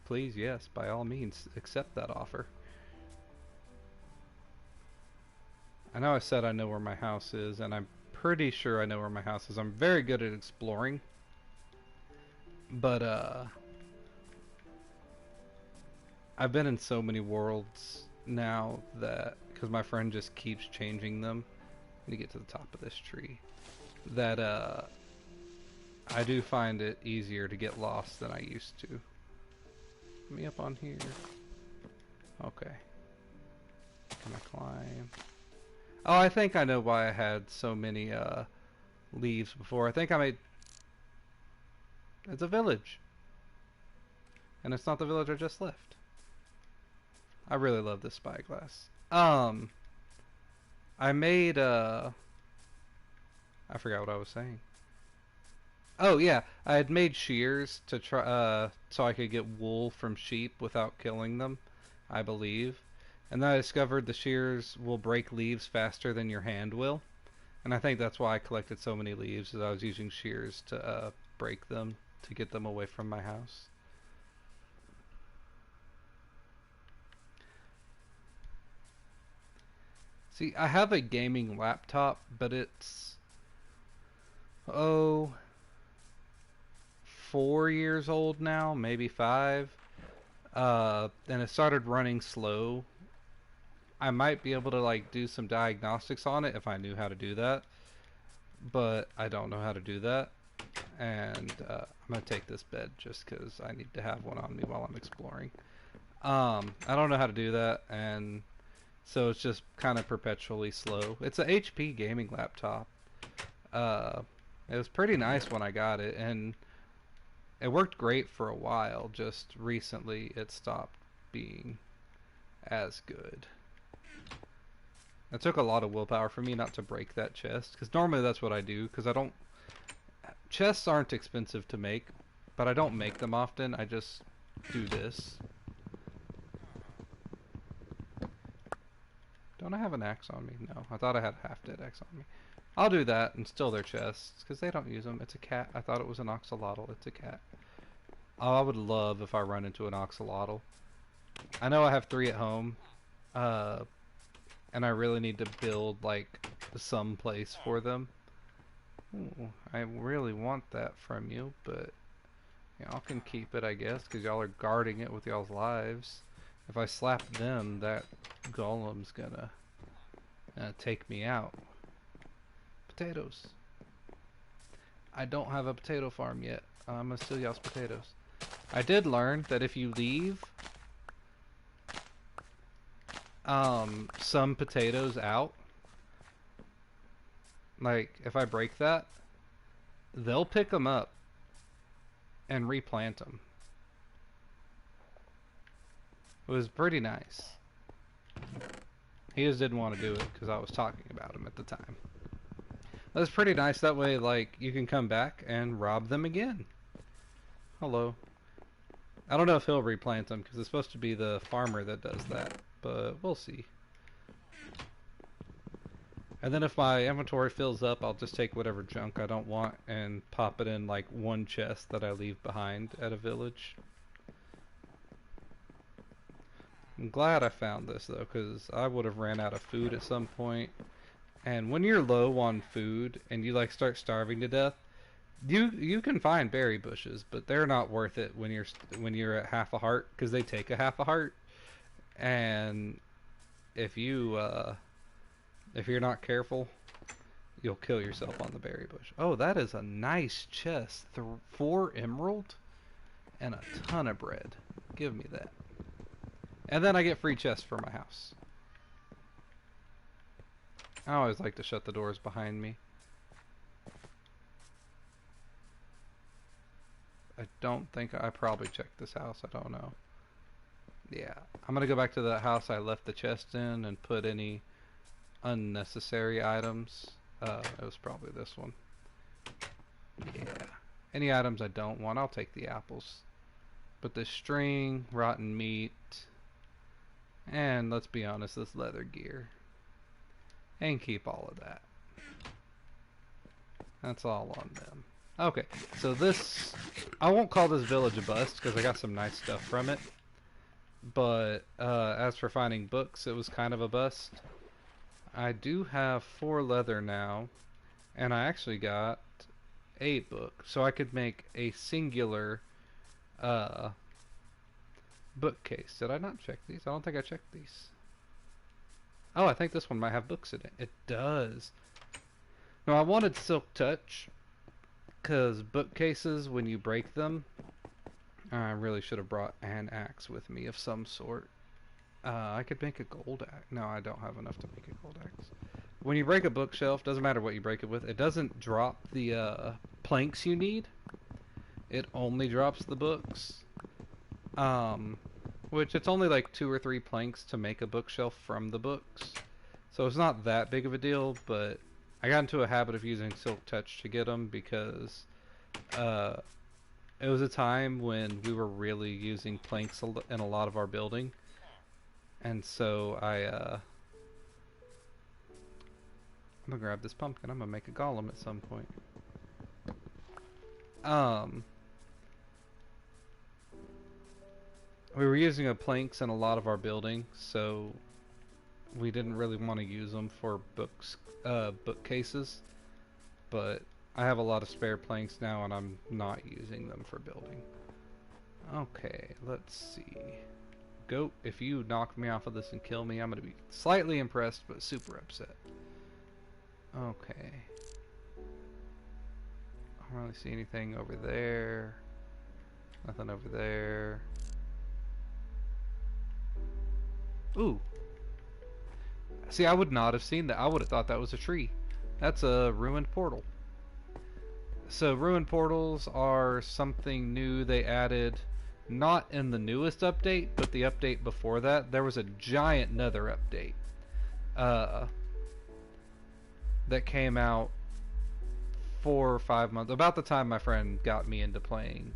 please, yes, by all means, accept that offer. I know I said I know where my house is, and I'm pretty sure I know where my house is. I'm very good at exploring. But, I've been in so many worlds now that, because my friend just keeps changing them. Let me get to the top of this tree. That, I do find it easier to get lost than I used to. Let me up on here. Okay. Can I climb? Oh, I think I know why I had so many leaves before. I think I made it's a village, and it's not the village I just left. I really love this spyglass. I made I forgot what I was saying. Oh yeah, I had made shears to try so I could get wool from sheep without killing them, I believe. And then I discovered the shears will break leaves faster than your hand will. And I think that's why I collected so many leaves, is I was using shears to break them to get them away from my house. See, I have a gaming laptop, but it's oh 4 years old now, maybe 5. And it started running slow. I might be able to like do some diagnostics on it if I knew how to do that, but I don't know how to do that. And I'm gonna take this bed just because I need to have one on me while I'm exploring. I don't know how to do that, and so it's just kind of perpetually slow. It's a HP gaming laptop. Uh, it was pretty nice when I got it, and it worked great for a while. Just recently, it stopped being as good. It took a lot of willpower for me not to break that chest, because normally that's what I do, because I don't... Chests aren't expensive to make, but I don't make them often. I just do this. Don't I have an axe on me? No, I thought I had a half-dead axe on me. I'll do that and steal their chests, because they don't use them. It's a cat. I thought it was an oxalotl. It's a cat. Oh, I would love if I run into an oxalotl. I know I have 3 at home, uh, and I really need to build, like, some place for them. Ooh, I really want that from you, but y'all can keep it, I guess, because y'all are guarding it with y'all's lives. If I slap them, that golem's gonna take me out. Potatoes. I don't have a potato farm yet. I'm gonna steal y'all's potatoes. I did learn that if you leave some potatoes out, like if I break that, they'll pick them up and replant them. It was pretty nice. He just didn't want to do it because I was talking about him at the time. That's pretty nice. That way, like, you can come back and rob them again. Hello. I don't know if he'll replant them because it's supposed to be the farmer that does that, but we'll see. And then if my inventory fills up, I'll just take whatever junk I don't want and pop it in like one chest that I leave behind at a village. I'm glad I found this though, because I would have ran out of food at some point. And when you're low on food and you like start starving to death, you can find berry bushes, but they're not worth it when you're at half a heart, because they take a half a heart. And if you're not careful, you'll kill yourself on the berry bush. Oh, that is a nice chest. 4 emerald and a ton of bread. Give me that. And then I get free chests for my house. I always like to shut the doors behind me. I don't think I probably checked this house. I don't know. Yeah, I'm gonna go back to the house I left the chest in and put any unnecessary items. It was probably this one. Yeah. Any items I don't want, I'll take the apples. But the string, rotten meat, and let's be honest, this leather gear. And keep all of that. That's all on them. Okay, so this... I won't call this village a bust, because I got some nice stuff from it. But, as for finding books, it was kind of a bust. I do have 4 leather now, and I actually got a book. So I could make a singular, bookcase. Did I not check these? I don't think I checked these. Oh, I think this one might have books in it. It does. No, I wanted Silk Touch, because bookcases, when you break them, I really should have brought an axe with me of some sort. I could make a gold axe. No, I don't have enough to make a gold axe. when you break a bookshelf, doesn't matter what you break it with, it doesn't drop the planks you need. It only drops the books. Um, which it's only like 2 or 3 planks to make a bookshelf from the books. So it's not that big of a deal, but I got into a habit of using Silk Touch to get them because uh, it was a time when we were really using planks in a lot of our building. And so I'm gonna grab this pumpkin. I'm gonna make a golem at some point. Um, we were using a planks in a lot of our building, so we didn't really want to use them for bookcases. But I have a lot of spare planks now, and I'm not using them for building. Okay, let's see. Goat, if you knock me off of this and kill me, I'm gonna be slightly impressed, but super upset. Okay. I don't really see anything over there. Nothing over there. Ooh. See, I would not have seen that. I would have thought that was a tree. That's a ruined portal. So ruined portals are something new they added, not in the newest update, but the update before that. There was a giant Nether update that came out 4 or 5 months, about the time my friend got me into playing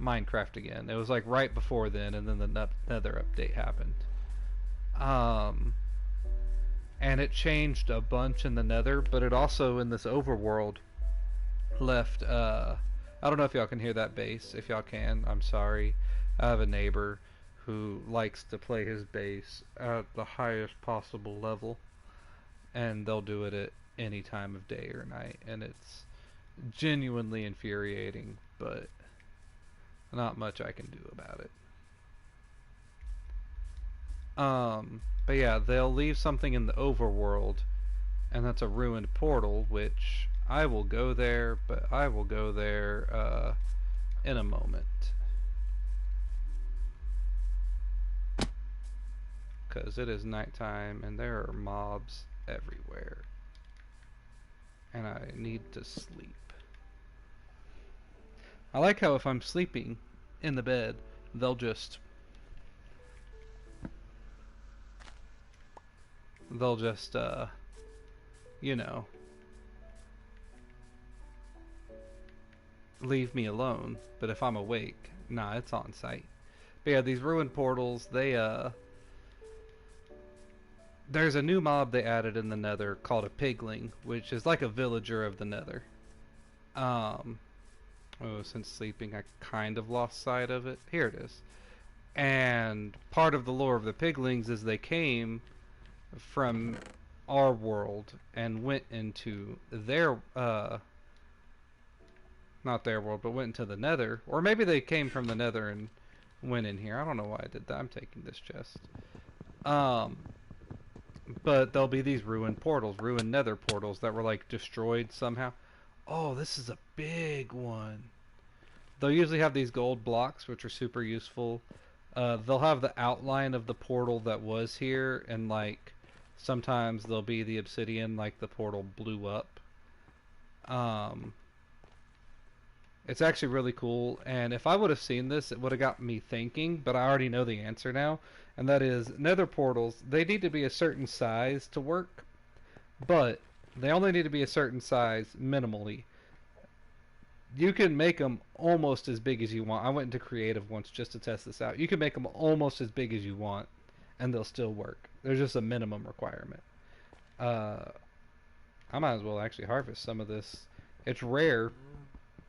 Minecraft again. It was like right before then, and then the Nether update happened. And it changed a bunch in the Nether, but it also, in this overworld, left, I don't know if y'all can hear that bass. If y'all can, I'm sorry. I have a neighbor who likes to play his bass at the highest possible level, and they'll do it at any time of day or night, and it's genuinely infuriating, but not much I can do about it. But yeah, they'll leave something in the overworld, and that's a ruined portal, which I will go there, but I will go there in a moment. Because it is nighttime, and there are mobs everywhere. And I need to sleep. I like how if I'm sleeping in the bed, they'll just you know, leave me alone. But if I'm awake, nah, it's on site. But yeah, these ruined portals, there's a new mob they added in the Nether called a pigling, which is like a villager of the Nether. Since sleeping, I kind of lost sight of it. Here it is. And part of the lore of the piglings is they came from our world and went into their, not their world, but went into the Nether. Or maybe they came from the Nether and went in here. I don't know why I did that. I'm taking this chest. But there'll be these ruined portals, ruined Nether portals that were like destroyed somehow. Oh, this is a big one. They'll usually have these gold blocks, which are super useful. They'll have the outline of the portal that was here, and like sometimes there'll be the obsidian, like the portal blew up. It's actually really cool, and if I would have seen this, it would have got me thinking, but I already know the answer now, and that is Nether portals, they need to be a certain size to work, but they only need to be a certain size minimally. You can make them almost as big as you want. I went into creative once just to test this out. You can make them almost as big as you want, and they'll still work. There's just a minimum requirement. I might as well actually harvest some of this. It's rare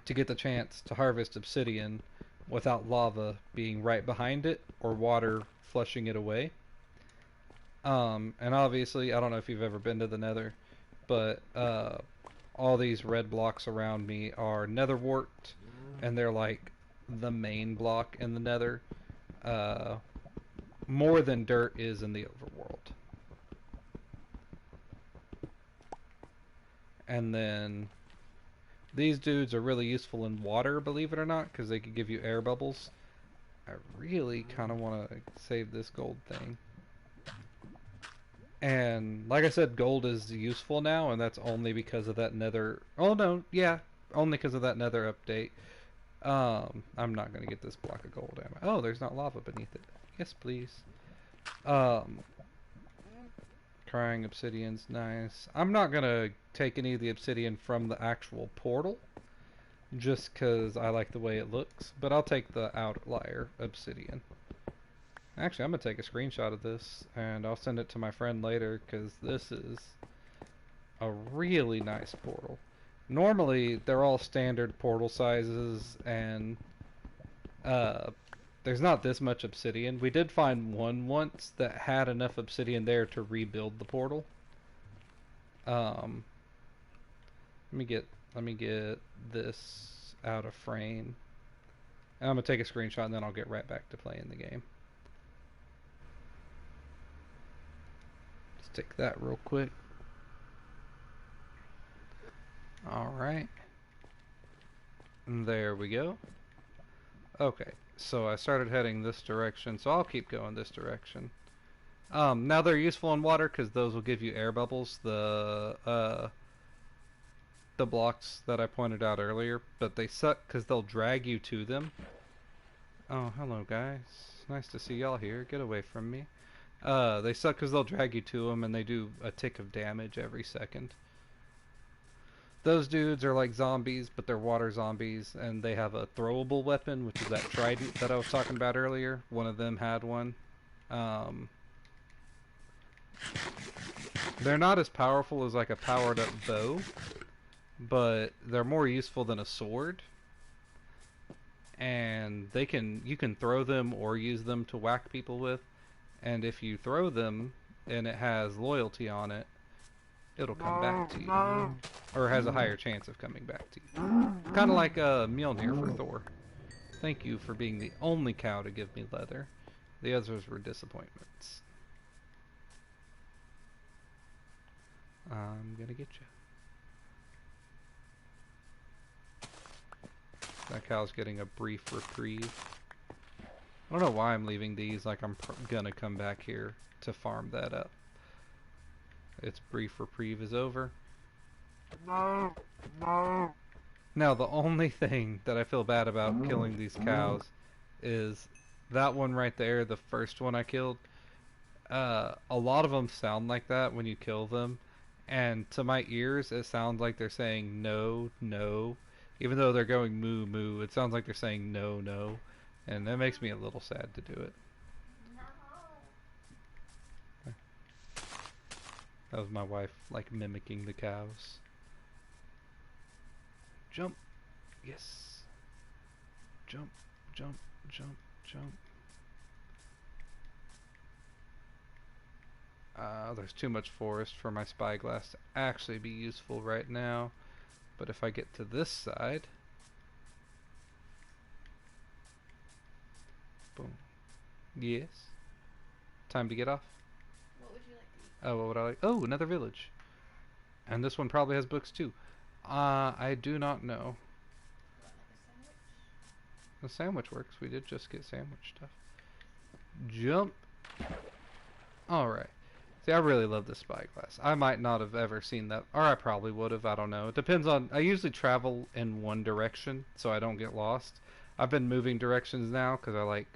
to get the chance to harvest obsidian without lava being right behind it or water flushing it away. And obviously, I don't know if you've ever been to the Nether, but all these red blocks around me are nether warped, and they're like the main block in the Nether. More than dirt is in the overworld. And then these dudes are really useful in water, believe it or not, because they can give you air bubbles. I really kind of want to save this gold thing. And like I said, gold is useful now, and that's only because of that nether. Oh no, yeah, only because of that nether update. I'm not gonna get this block of gold, am I? Oh, there's not lava beneath it. Yes, please. Um, Crying obsidian's nice. I'm not gonna take any of the obsidian from the actual portal, just because I like the way it looks. But I'll take the outlier obsidian. Actually, I'm gonna take a screenshot of this, and I'll send it to my friend later, because this is a really nice portal. Normally, they're all standard portal sizes, and uh, there's not this much obsidian. We did find one once that had enough obsidian there to rebuild the portal. Um, let me get this out of frame. And I'm gonna take a screenshot, and then I'll get right back to playing the game. Let's take that real quick. Alright. There we go. Okay, so I started heading this direction, so I'll keep going this direction. Now they're useful in water because those will give you air bubbles, the blocks that I pointed out earlier, but they suck because they'll drag you to them. Oh, hello guys. Nice to see y'all here. Get away from me. They suck because they'll drag you to them, and they do a tick of damage every second. Those dudes are like zombies, but they're water zombies, and they have a throwable weapon, which is that trident that I was talking about earlier. One of them had one. They're not as powerful as like a powered up bow, but they're more useful than a sword. And you can throw them or use them to whack people with. And if you throw them and it has loyalty on it, it'll come back to you. Or has a higher chance of coming back to you. Kind of like a Mjolnir for Thor. Thank you for being the only cow to give me leather. The others were disappointments. I'm gonna get you. That cow's getting a brief reprieve. I don't know why I'm leaving these, like I'm gonna come back here to farm that up. Its brief reprieve is over. No, no. Now the only thing that I feel bad about killing these cows is that one right there, the first one I killed. A lot of them sound like that when you kill them, and to my ears it sounds like they're saying no, no. Even though they're going moo moo, it sounds like they're saying no, no. And that makes me a little sad to do it. That was my wife, like, mimicking the cows. Jump. Yes. Jump, jump, jump, jump. There's too much forest for my spyglass to actually be useful right now. But if I get to this side... Boom. Yes. Time to get off. What would you like to eat? Oh, what would I like? Oh, another village. And this one probably has books too. I do not know. Like a sandwich? The sandwich works. We did just get sandwich stuff. Jump. Alright. See, I really love this spyglass. I might not have ever seen that. Or I probably would have. I don't know. It depends on... I usually travel in one direction so I don't get lost. I've been moving directions now because I like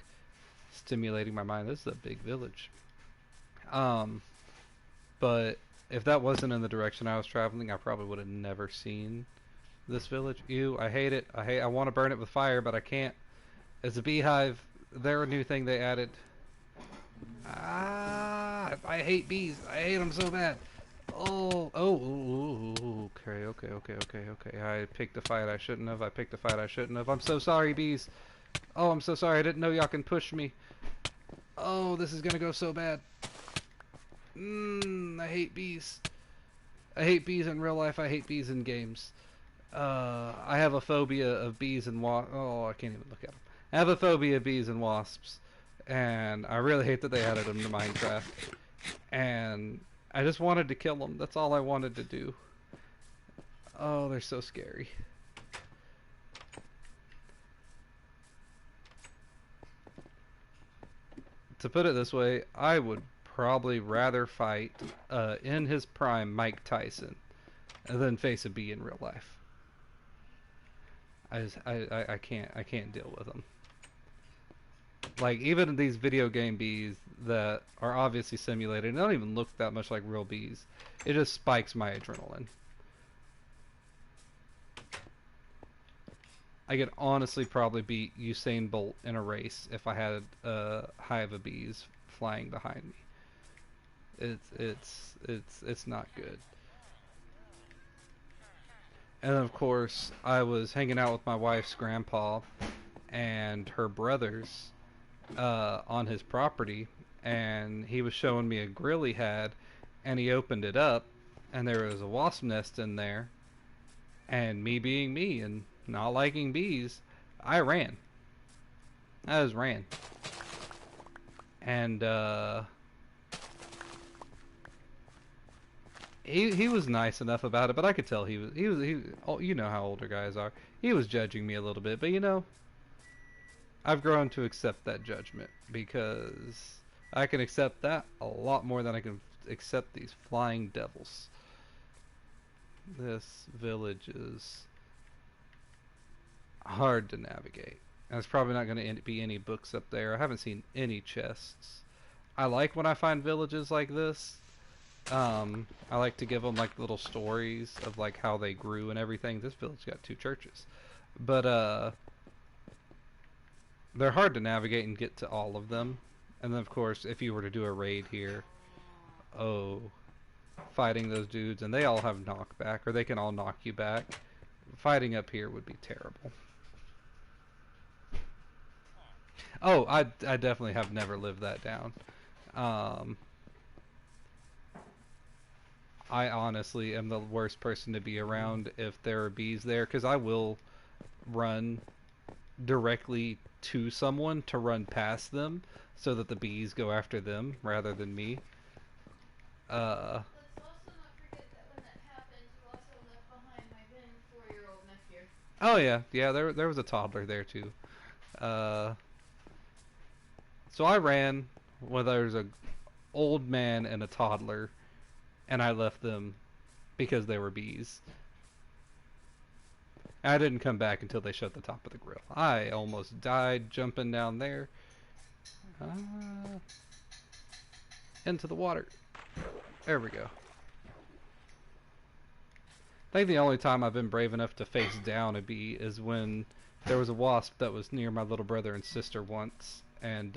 stimulating my mind. This is a big village. But if that wasn't in the direction I was traveling, I probably would have never seen this village. Ew, I hate it. I want to burn it with fire, but I can't. It's a beehive. They're a new thing they added. I hate bees. I hate them so bad. Okay. I picked a fight I shouldn't have. I'm so sorry, bees. Oh, I'm so sorry. I didn't know y'all can push me. Oh, this is gonna go so bad. I hate bees. I hate bees in real life. I hate bees in games. I have a phobia of bees and wasps. Oh, I can't even look at them. I have a phobia of bees and wasps. And I really hate that they added them to Minecraft. And I just wanted to kill them. That's all I wanted to do. Oh, they're so scary. To put it this way, I would probably rather fight in his prime Mike Tyson than face a bee in real life. I can't deal with them. Like even these video game bees that are obviously simulated, and don't even look that much like real bees. It just spikes my adrenaline. I could honestly probably beat Usain Bolt in a race if I had a hive of bees flying behind me. It's not good. And of course, I was hanging out with my wife's grandpa and her brothers on his property, and he was showing me a grill he had, and he opened it up, and there was a wasp nest in there, and me being me and not liking bees, I ran. I just ran. And he was nice enough about it, but I could tell he oh, you know how older guys are. He was judging me a little bit, but you know, I've grown to accept that judgment because I can accept that a lot more than I can accept these flying devils. This village is hard to navigate. And there's probably not going to be any books up there. I haven't seen any chests. I like when I find villages like this. I like to give them like little stories of like how they grew and everything. This village got 2 churches, but they're hard to navigate and get to all of them. And then of course, if you were to do a raid here, oh, fighting those dudes, and they all have knockback, or they can all knock you back. Fighting up here would be terrible. Oh, I definitely have never lived that down. Um, I honestly am the worst person to be around if there are bees there, because I will run directly to someone to run past them so that the bees go after them rather than me. Uh, Let's also not forget that when that happened, you also left behind my then 4-year-old nephew. oh yeah, there was a toddler there too. Uh, so I ran when there was a old man and a toddler, and I left them because they were bees. I didn't come back until they shut the top of the grill. I almost died jumping down there. Into the water. There we go. I think the only time I've been brave enough to face down a bee is when there was a wasp that was near my little brother and sister once, and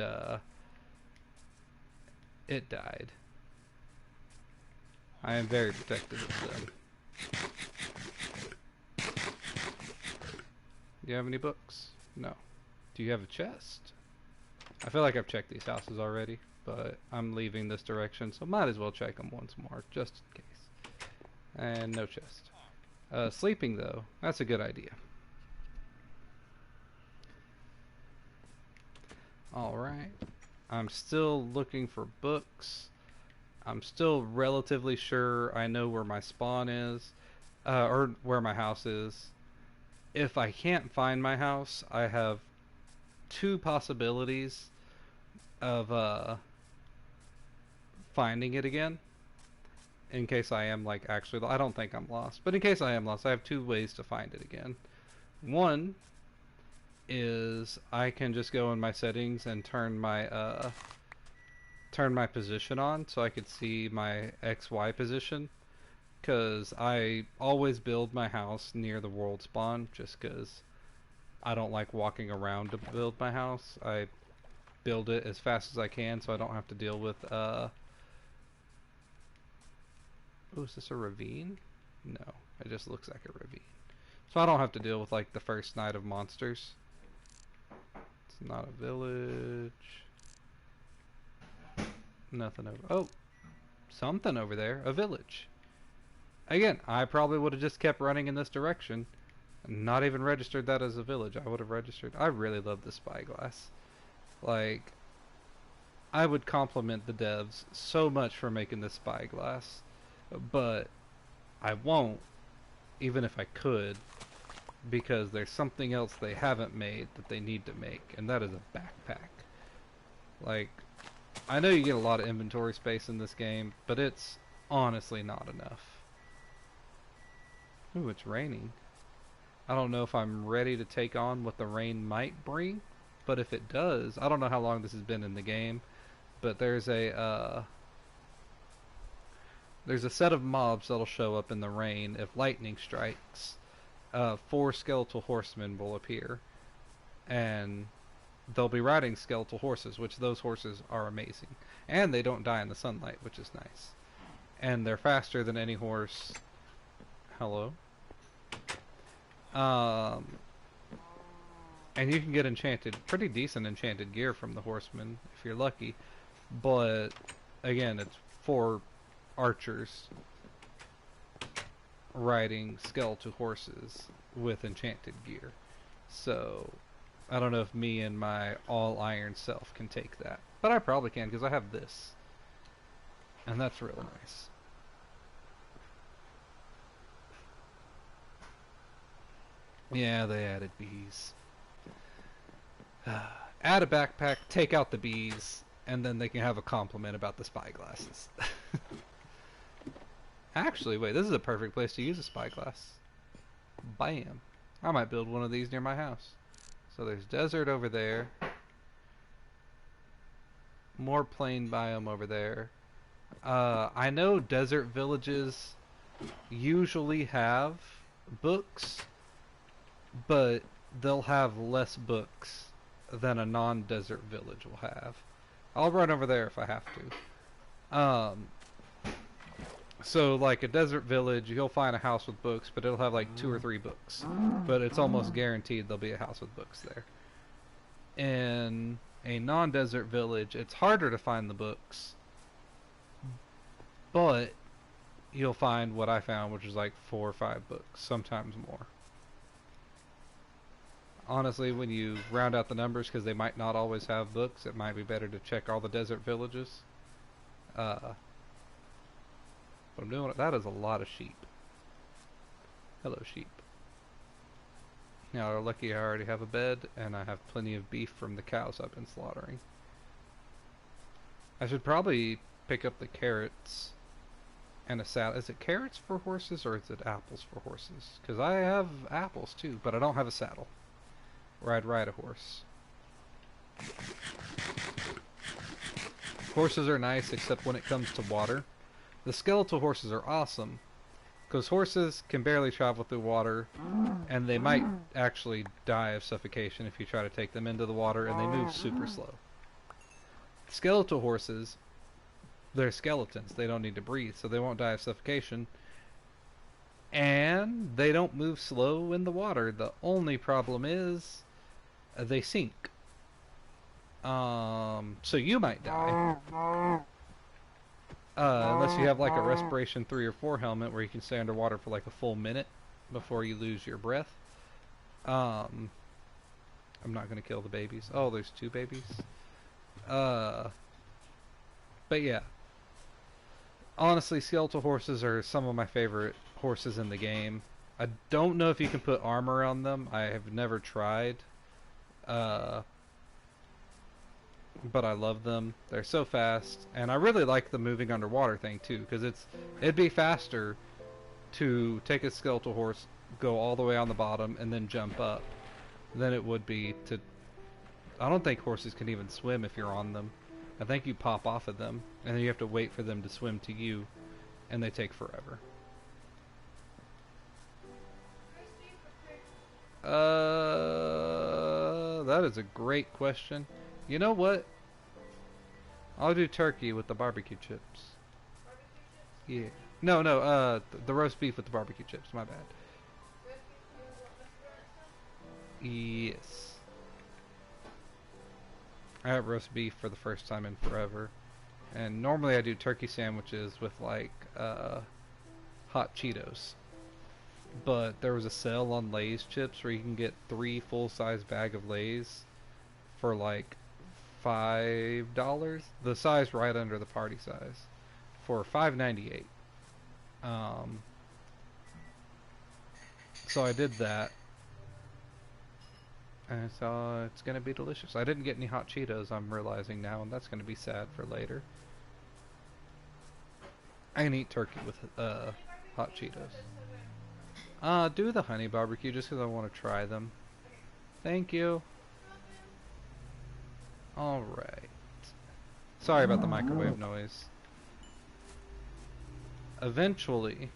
it died. I am very protective of them. Do you have any books? No. Do you have a chest? I feel like I've checked these houses already, but I'm leaving this direction, so might as well check them once more, just in case. And no chest. Sleeping, though, that's a good idea. Alright. I'm still looking for books. I'm still relatively sure I know where my spawn is, or where my house is. If I can't find my house, I have 2 possibilities of finding it again. In case I am like actually, I don't think I'm lost, but in case I am lost, I have 2 ways to find it again. One is I can just go in my settings and turn my position on so I could see my XY position, because I always build my house near the world spawn just because I don't like walking around to build my house. I build it as fast as I can so I don't have to deal with oh, is this a ravine? No, it just looks like a ravine. So I don't have to deal with like the first night of monsters. It's not a village. Nothing over. Oh, something over there. A village. Again, I probably would have just kept running in this direction and not even registered that as a village. I would have registered. I really love the spyglass. Like, I would compliment the devs so much for making this spyglass, but I won't, even if I could, because there's something else they haven't made that they need to make, and that is a backpack. Like, I know you get a lot of inventory space in this game, but it's honestly not enough. Ooh, it's raining. I don't know if I'm ready to take on what the rain might bring, but if it does, I don't know how long this has been in the game, but there's a set of mobs that'll show up in the rain if lightning strikes. 4 skeletal horsemen will appear, and they'll be riding skeletal horses, which those horses are amazing, and they don't die in the sunlight, which is nice, and they're faster than any horse. Hello. Um, and you can get pretty decent enchanted gear from the horsemen if you're lucky. But again, it's 4 archers riding skeletal horses with enchanted gear. So I don't know if me and my all iron self can take that, but I probably can because I have this, and that's real nice. Yeah, they added bees. Add a backpack, take out the bees, and then they can have a compliment about the spyglasses. Actually, wait, this is a perfect place to use a spyglass. Bam. I might build one of these near my house. So there's desert over there. More plain biome over there. I know desert villages usually have books, but they'll have less books than a non-desert village will have. I'll run over there if I have to. So like a desert village, you'll find a house with books, but it'll have like 2 or 3 books. But it's almost guaranteed there'll be a house with books there. In a non-desert village, it's harder to find the books, but you'll find what I found, which is like 4 or 5 books, sometimes more. Honestly, when you round out the numbers, because they might not always have books, it might be better to check all the desert villages. But I'm doing it. That is a lot of sheep. Hello, sheep. Now, lucky I already have a bed, and I have plenty of beef from the cows I've been slaughtering. I should probably pick up the carrots and a saddle. Is it carrots for horses, or is it apples for horses? Because I have apples too, but I don't have a saddle where I'd ride a horse. Horses are nice, except when it comes to water. The skeletal horses are awesome, because horses can barely travel through water, and they might actually die of suffocation if you try to take them into the water, and they move super slow. Skeletal horses, they're skeletons. They don't need to breathe, so they won't die of suffocation. And they don't move slow in the water. The only problem is they sink. So you might die. Unless you have like a respiration 3 or 4 helmet where you can stay underwater for like a full minute before you lose your breath. I'm not going to kill the babies. Oh, there's 2 babies. But yeah. Honestly, skeletal horses are some of my favorite horses in the game. I don't know if you can put armor on them. I have never tried. But I love them. They're so fast, and I really like the moving underwater thing too, because it'd be faster to take a skeletal horse, go all the way on the bottom, and then jump up than it would be to. I don't think horses can even swim if you're on them. I think you pop off of them, and then you have to wait for them to swim to you, and they take forever. That is a great question. You know what? I'll do turkey with the barbecue chips. Yeah. No, the roast beef with the barbecue chips. My bad. Yes. I had roast beef for the first time in forever. And normally I do turkey sandwiches with like hot Cheetos. But there was a sale on Lay's chips where you can get 3 full-size bag of Lay's for like $5, the size right under the party size, for $5.98. So I did that, And so it's gonna be delicious. I didn't get any hot Cheetos, I'm realizing now, and that's gonna be sad for later. I can eat turkey with Honey hot barbecue or Cheetos. the southern? Do the honey barbecue just because I want to try them. Okay. Thank you. You're welcome. Alright. Sorry about the microwave noise. Eventually,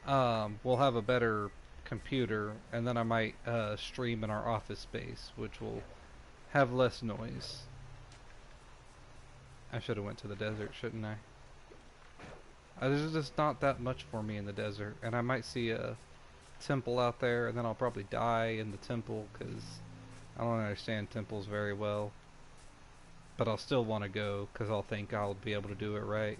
we'll have a better computer, and then I might stream in our office space, which will have less noise. I should have went to the desert, shouldn't I? There's just not that much for me in the desert, and I might see a temple out there, and then I'll probably die in the temple, because I don't understand temples very well. But I'll still want to go, because I'll think I'll be able to do it right.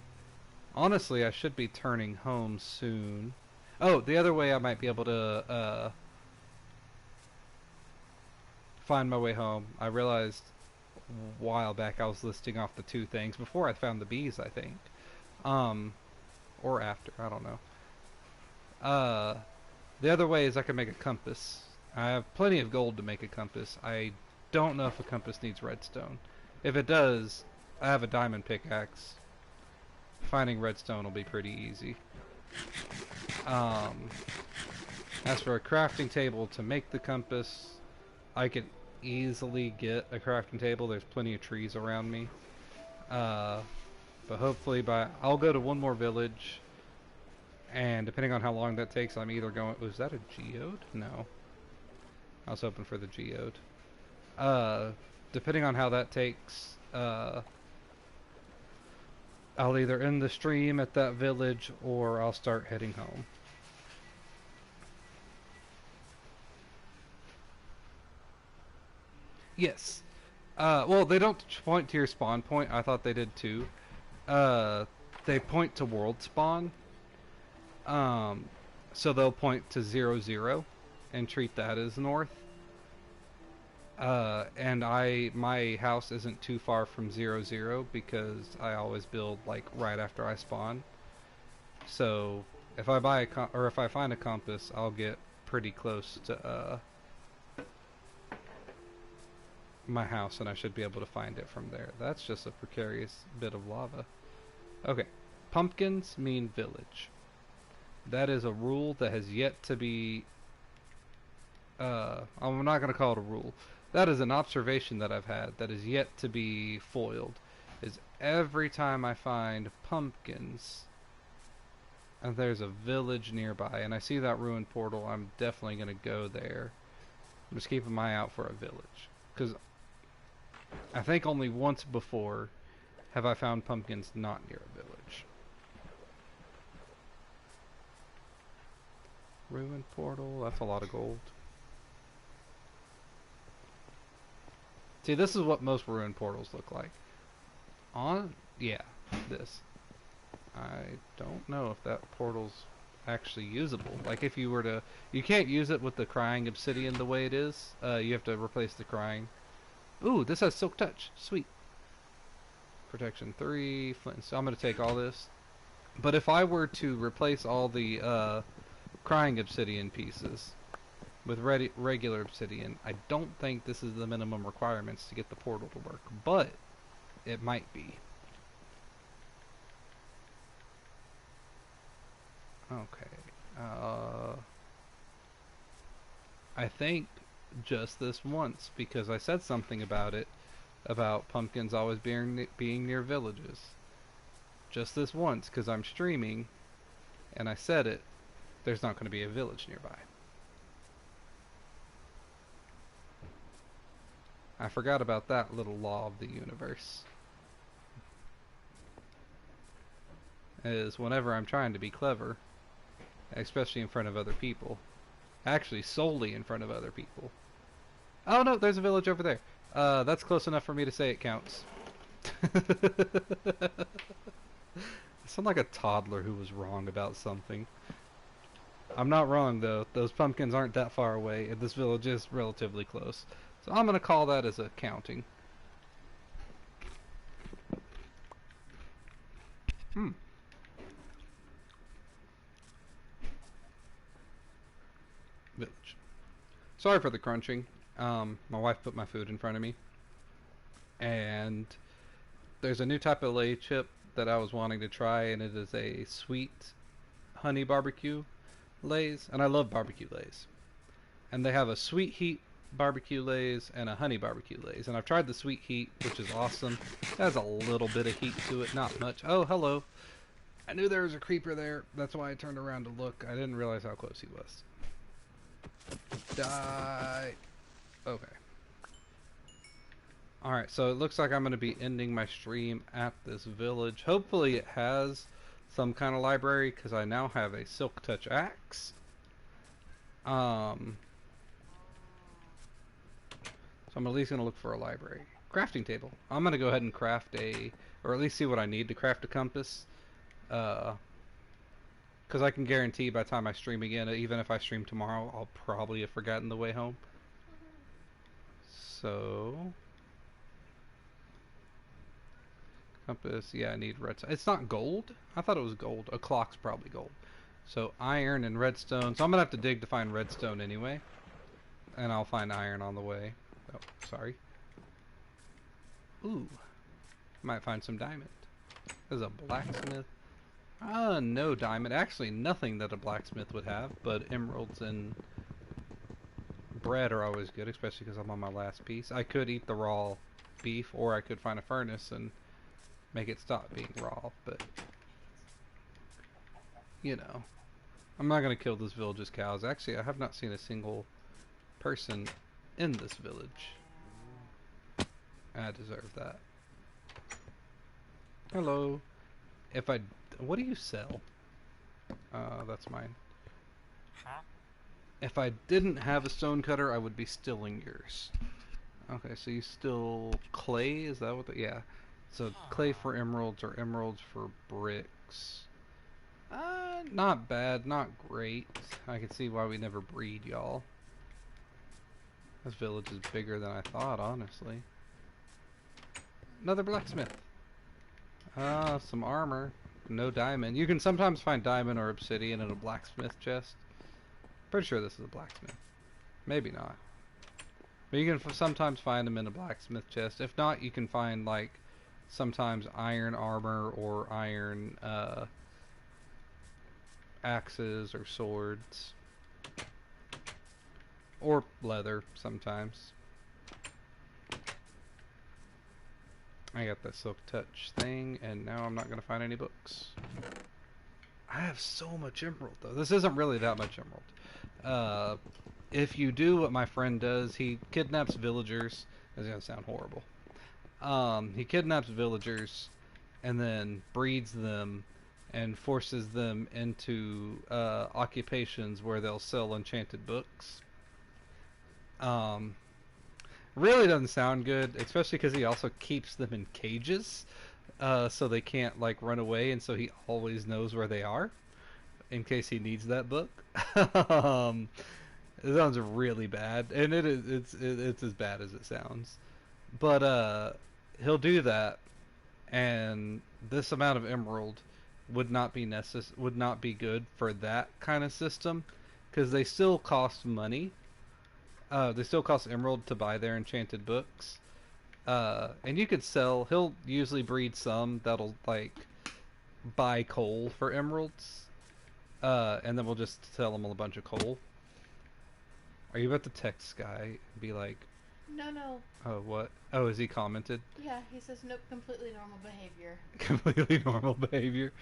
Honestly, I should be turning home soon. Oh, the other way I might be able to find my way home. I realized a while back I was listing off the two things before I found the bees, I think. Or after, I don't know. The other way is I can make a compass. I have plenty of gold to make a compass. I don't know if a compass needs redstone. If it does, I have a diamond pickaxe. Finding redstone will be pretty easy. As for a crafting table to make the compass, I could easily get a crafting table. There's plenty of trees around me. But hopefully I'll go to one more village, and depending on how long that takes, I'm either going... Was that a geode? No. I was hoping for the geode. Depending on how that takes, I'll either end the stream at that village, or I'll start heading home. Yes. Well, they don't point to your spawn point. I thought they did too. They point to world spawn. So they'll point to 0, 0 and treat that as north. And my house isn't too far from 0, 0 because I always build like right after I spawn. So if I buy or if I find a compass, I'll get pretty close to my house, and I should be able to find it from there. That's just a precarious bit of lava. Okay, pumpkins mean village. That is a rule that has yet to be... I'm not going to call it a rule. That is an observation that I've had that is yet to be foiled. Is every time I find pumpkins, and there's a village nearby, and I see that ruined portal, I'm definitely going to go there. I'm just keeping my eye out for a village. Because I think only once before have I found pumpkins not near a village. Ruined portal, that's a lot of gold. See, this is what most ruined portals look like. Yeah, this. I don't know if that portal's actually usable. Like if you were to... You can't use it with the crying obsidian the way it is. You have to replace the crying. Ooh, this has silk touch. Sweet. Protection 3, flint. So I'm going to take all this. But if I were to replace all the crying obsidian pieces with regular obsidian, I don't think this is the minimum requirements to get the portal to work. But it might be. Okay. I think just this once, because I said something about it, about pumpkins always being near villages. Just this once, because I'm streaming, and I said it, there's not going to be a village nearby. I forgot about that little law of the universe. Is whenever I'm trying to be clever, especially in front of other people, actually solely in front of other people. Oh no, there's a village over there. That's close enough for me to say it counts. I sound like a toddler who was wrong about something. I'm not wrong though. Those pumpkins aren't that far away, and this village is relatively close. So I'm gonna call that as a counting. Village. Sorry for the crunching. My wife put my food in front of me, and there's a new type of lay chip that I was wanting to try, and it is a sweet honey barbecue lays, and I love barbecue lays. And they have a sweet heat barbecue lays and a honey barbecue lays, and I've tried the sweet heat, which is awesome. It has a little bit of heat to it, not much. Oh, hello. I knew there was a creeper there. That's why I turned around to look. I didn't realize how close he was. Die. Okay. Alright, so it looks like I'm going to be ending my stream at this village. Hopefully it has some kind of library, because I now have a Silk Touch axe. So I'm at least going to look for a library. Crafting table. I'm going to go ahead and craft or at least see what I need to craft a compass. Because I can guarantee by the time I stream again, even if I stream tomorrow, I'll probably have forgotten the way home. So... compass, yeah, I need redstone. It's not gold? I thought it was gold. A clock's probably gold. So iron and redstone. So I'm going to have to dig to find redstone anyway. And I'll find iron on the way. Oh, sorry. Ooh. Might find some diamond. There's a blacksmith. No diamond. Actually, nothing that a blacksmith would have, but emeralds and bread are always good, especially because I'm on my last piece. I could eat the raw beef, or I could find a furnace and make it stop being raw, but you know, I'm not gonna kill this village's cows. Actually, I have not seen a single person in this village. I deserve that. Hello. What do you sell? That's mine. Huh? If I didn't have a stone cutter, I would be stealing yours. Okay, so you steal clay? Is that what yeah. So clay for emeralds or emeralds for bricks. Not bad, not great. I can see why we never breed, y'all. This village is bigger than I thought, honestly. Another blacksmith. Some armor. No diamond. You can sometimes find diamond or obsidian in a blacksmith chest. Pretty sure this is a blacksmith. Maybe not. But you can sometimes find them in a blacksmith chest. If not, you can find, like, sometimes iron armor or iron axes or swords. Or leather sometimes. I got that silk touch thing, and now I'm not going to find any books. I have so much emerald, though. This isn't really that much emerald. If you do what my friend does, he kidnaps villagers. That's going to sound horrible. He kidnaps villagers and then breeds them and forces them into occupations where they'll sell enchanted books. Really doesn't sound good, especially because he also keeps them in cages, so they can't like run away, and so he always knows where they are in case he needs that book. It sounds really bad, and it's as bad as it sounds. But he'll do that, and this amount of emerald would not be good for that kind of system, because they still cost money. They still cost emerald to buy their enchanted books. And you could sell, he'll usually breed some that'll, like, buy coal for emeralds. And then we'll just sell them a bunch of coal. Are you about to text Sky and be like... No. Oh, what? Oh, has he commented? Yeah, he says nope, completely normal behavior. Completely normal behavior.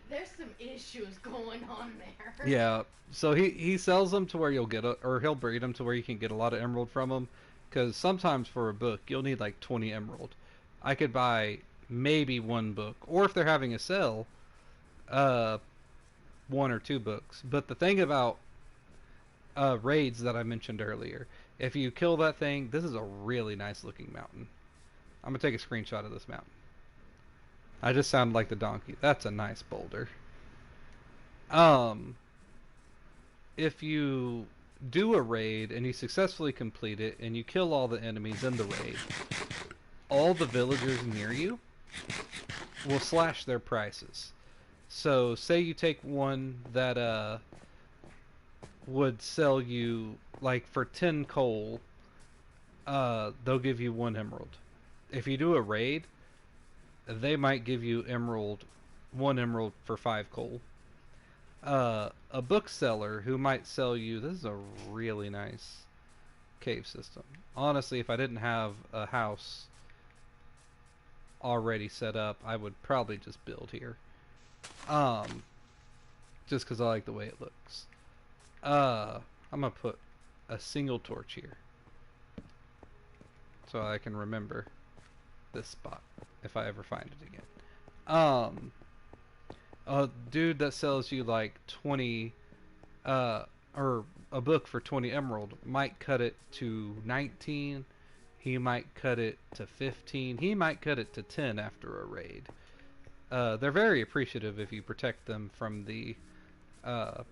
There's some issues going on there. Yeah, so he sells them to where you'll get or he'll breed them to where you can get a lot of emerald from them, because sometimes for a book you'll need like 20 emerald. I could buy maybe one book, or if they're having a sale, 1 or 2 books. But the thing about raids that I mentioned earlier, if you kill that thing, this is a really nice looking mountain. I'm gonna take a screenshot of this mountain. I just sounded like the donkey. That's a nice boulder. If you do a raid and you successfully complete it and you kill all the enemies in the raid, all the villagers near you will slash their prices. So say you take one that would sell you, like, for 10 coal, they'll give you 1 emerald. If you do a raid, they might give you 1 emerald for 5 coal. A bookseller who might sell you, this is a really nice cave system. Honestly, if I didn't have a house already set up, I would probably just build here. Um, just because I like the way it looks. I'm gonna put a single torch here so I can remember this spot if I ever find it again. A dude that sells you like 20, or a book for 20 emerald might cut it to 19. He might cut it to 15. He might cut it to 10 after a raid. They're very appreciative if you protect them from the uh,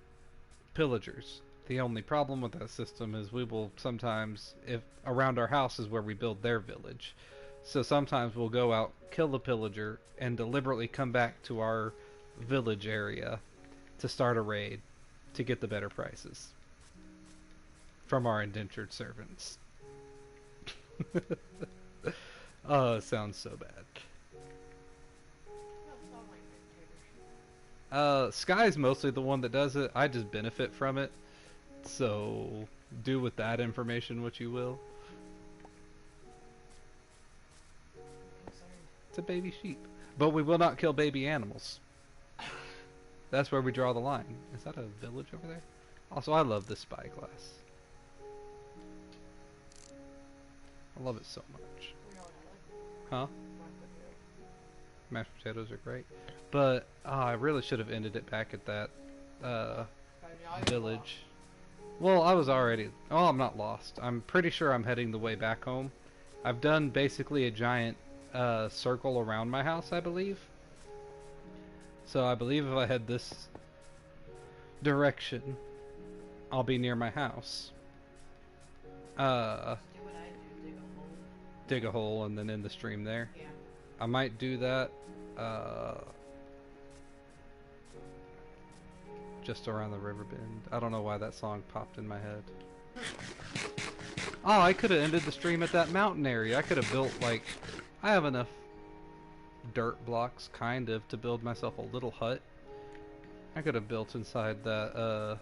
pillagers. The only problem with that system is we will sometimes, if around our house is where we build their village, so sometimes we'll go out, kill the pillager, and deliberately come back to our village area to start a raid to get the better prices from our indentured servants. Oh, it sounds so bad. Sky's mostly the one that does it. I just benefit from it. So, do with that information what you will. It's a baby sheep. But we will not kill baby animals. That's where we draw the line. Is that a village over there? Also, I love this spyglass. I love it so much. Huh? Mashed potatoes are great. But I really should have ended it back at that village. Well, I was already... Oh, I'm not lost. I'm pretty sure I'm heading the way back home. I've done basically a giant circle around my house, I believe. So I believe if I head this direction, I'll be near my house. Do what I do, Dig a hole and then end the stream there. Yeah. I might do that just around the river bend. I don't know why that song popped in my head. Oh, I could have ended the stream at that mountain area. I could have built, like... I have enough dirt blocks, kind of, to build myself a little hut. I could have built inside that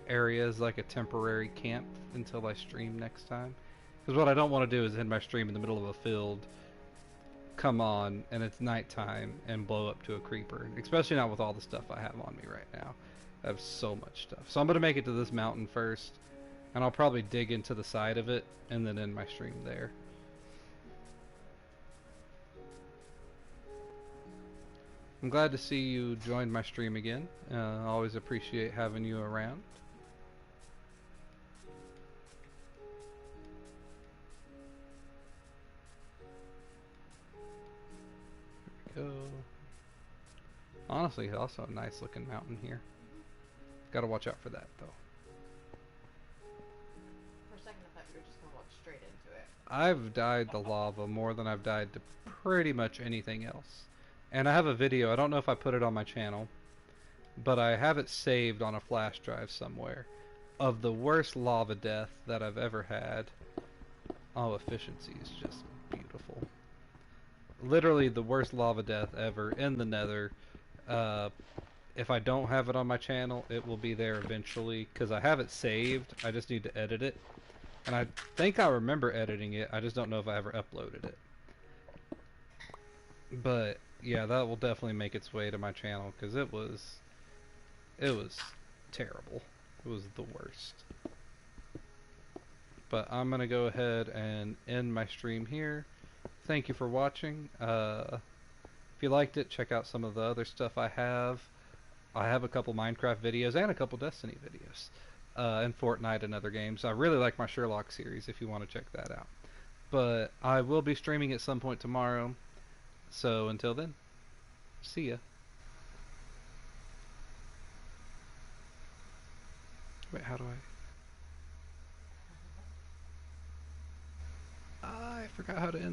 area as like a temporary camp until I stream next time. Because what I don't want to do is end my stream in the middle of a field, come on, and it's nighttime, and blow up to a creeper. Especially not with all the stuff I have on me right now. I have so much stuff. So I'm going to make it to this mountain first, and I'll probably dig into the side of it, and then end my stream there. I'm glad to see you join my stream again. Always appreciate having you around. There we go. Honestly, also a nice looking mountain here. Gotta watch out for that though. For a second I thought you were just gonna walk straight into it. I've died to lava more than I've died to pretty much anything else. And I have a video, I don't know if I put it on my channel, but I have it saved on a flash drive somewhere, of the worst lava death that I've ever had. Oh, efficiency is just beautiful. Literally the worst lava death ever in the nether. If I don't have it on my channel, it will be there eventually, because I have it saved, I just need to edit it. And I think I remember editing it, I just don't know if I ever uploaded it. But yeah, that will definitely make its way to my channel, because it was terrible. It was the worst. But I'm gonna go ahead and end my stream here. Thank you for watching. If you liked it, check out some of the other stuff I have. I have a couple Minecraft videos and a couple Destiny videos, and Fortnite and other games. I really like my Sherlock series if you want to check that out. But I will be streaming at some point tomorrow. So until then, see ya. Wait, how do I forgot how to end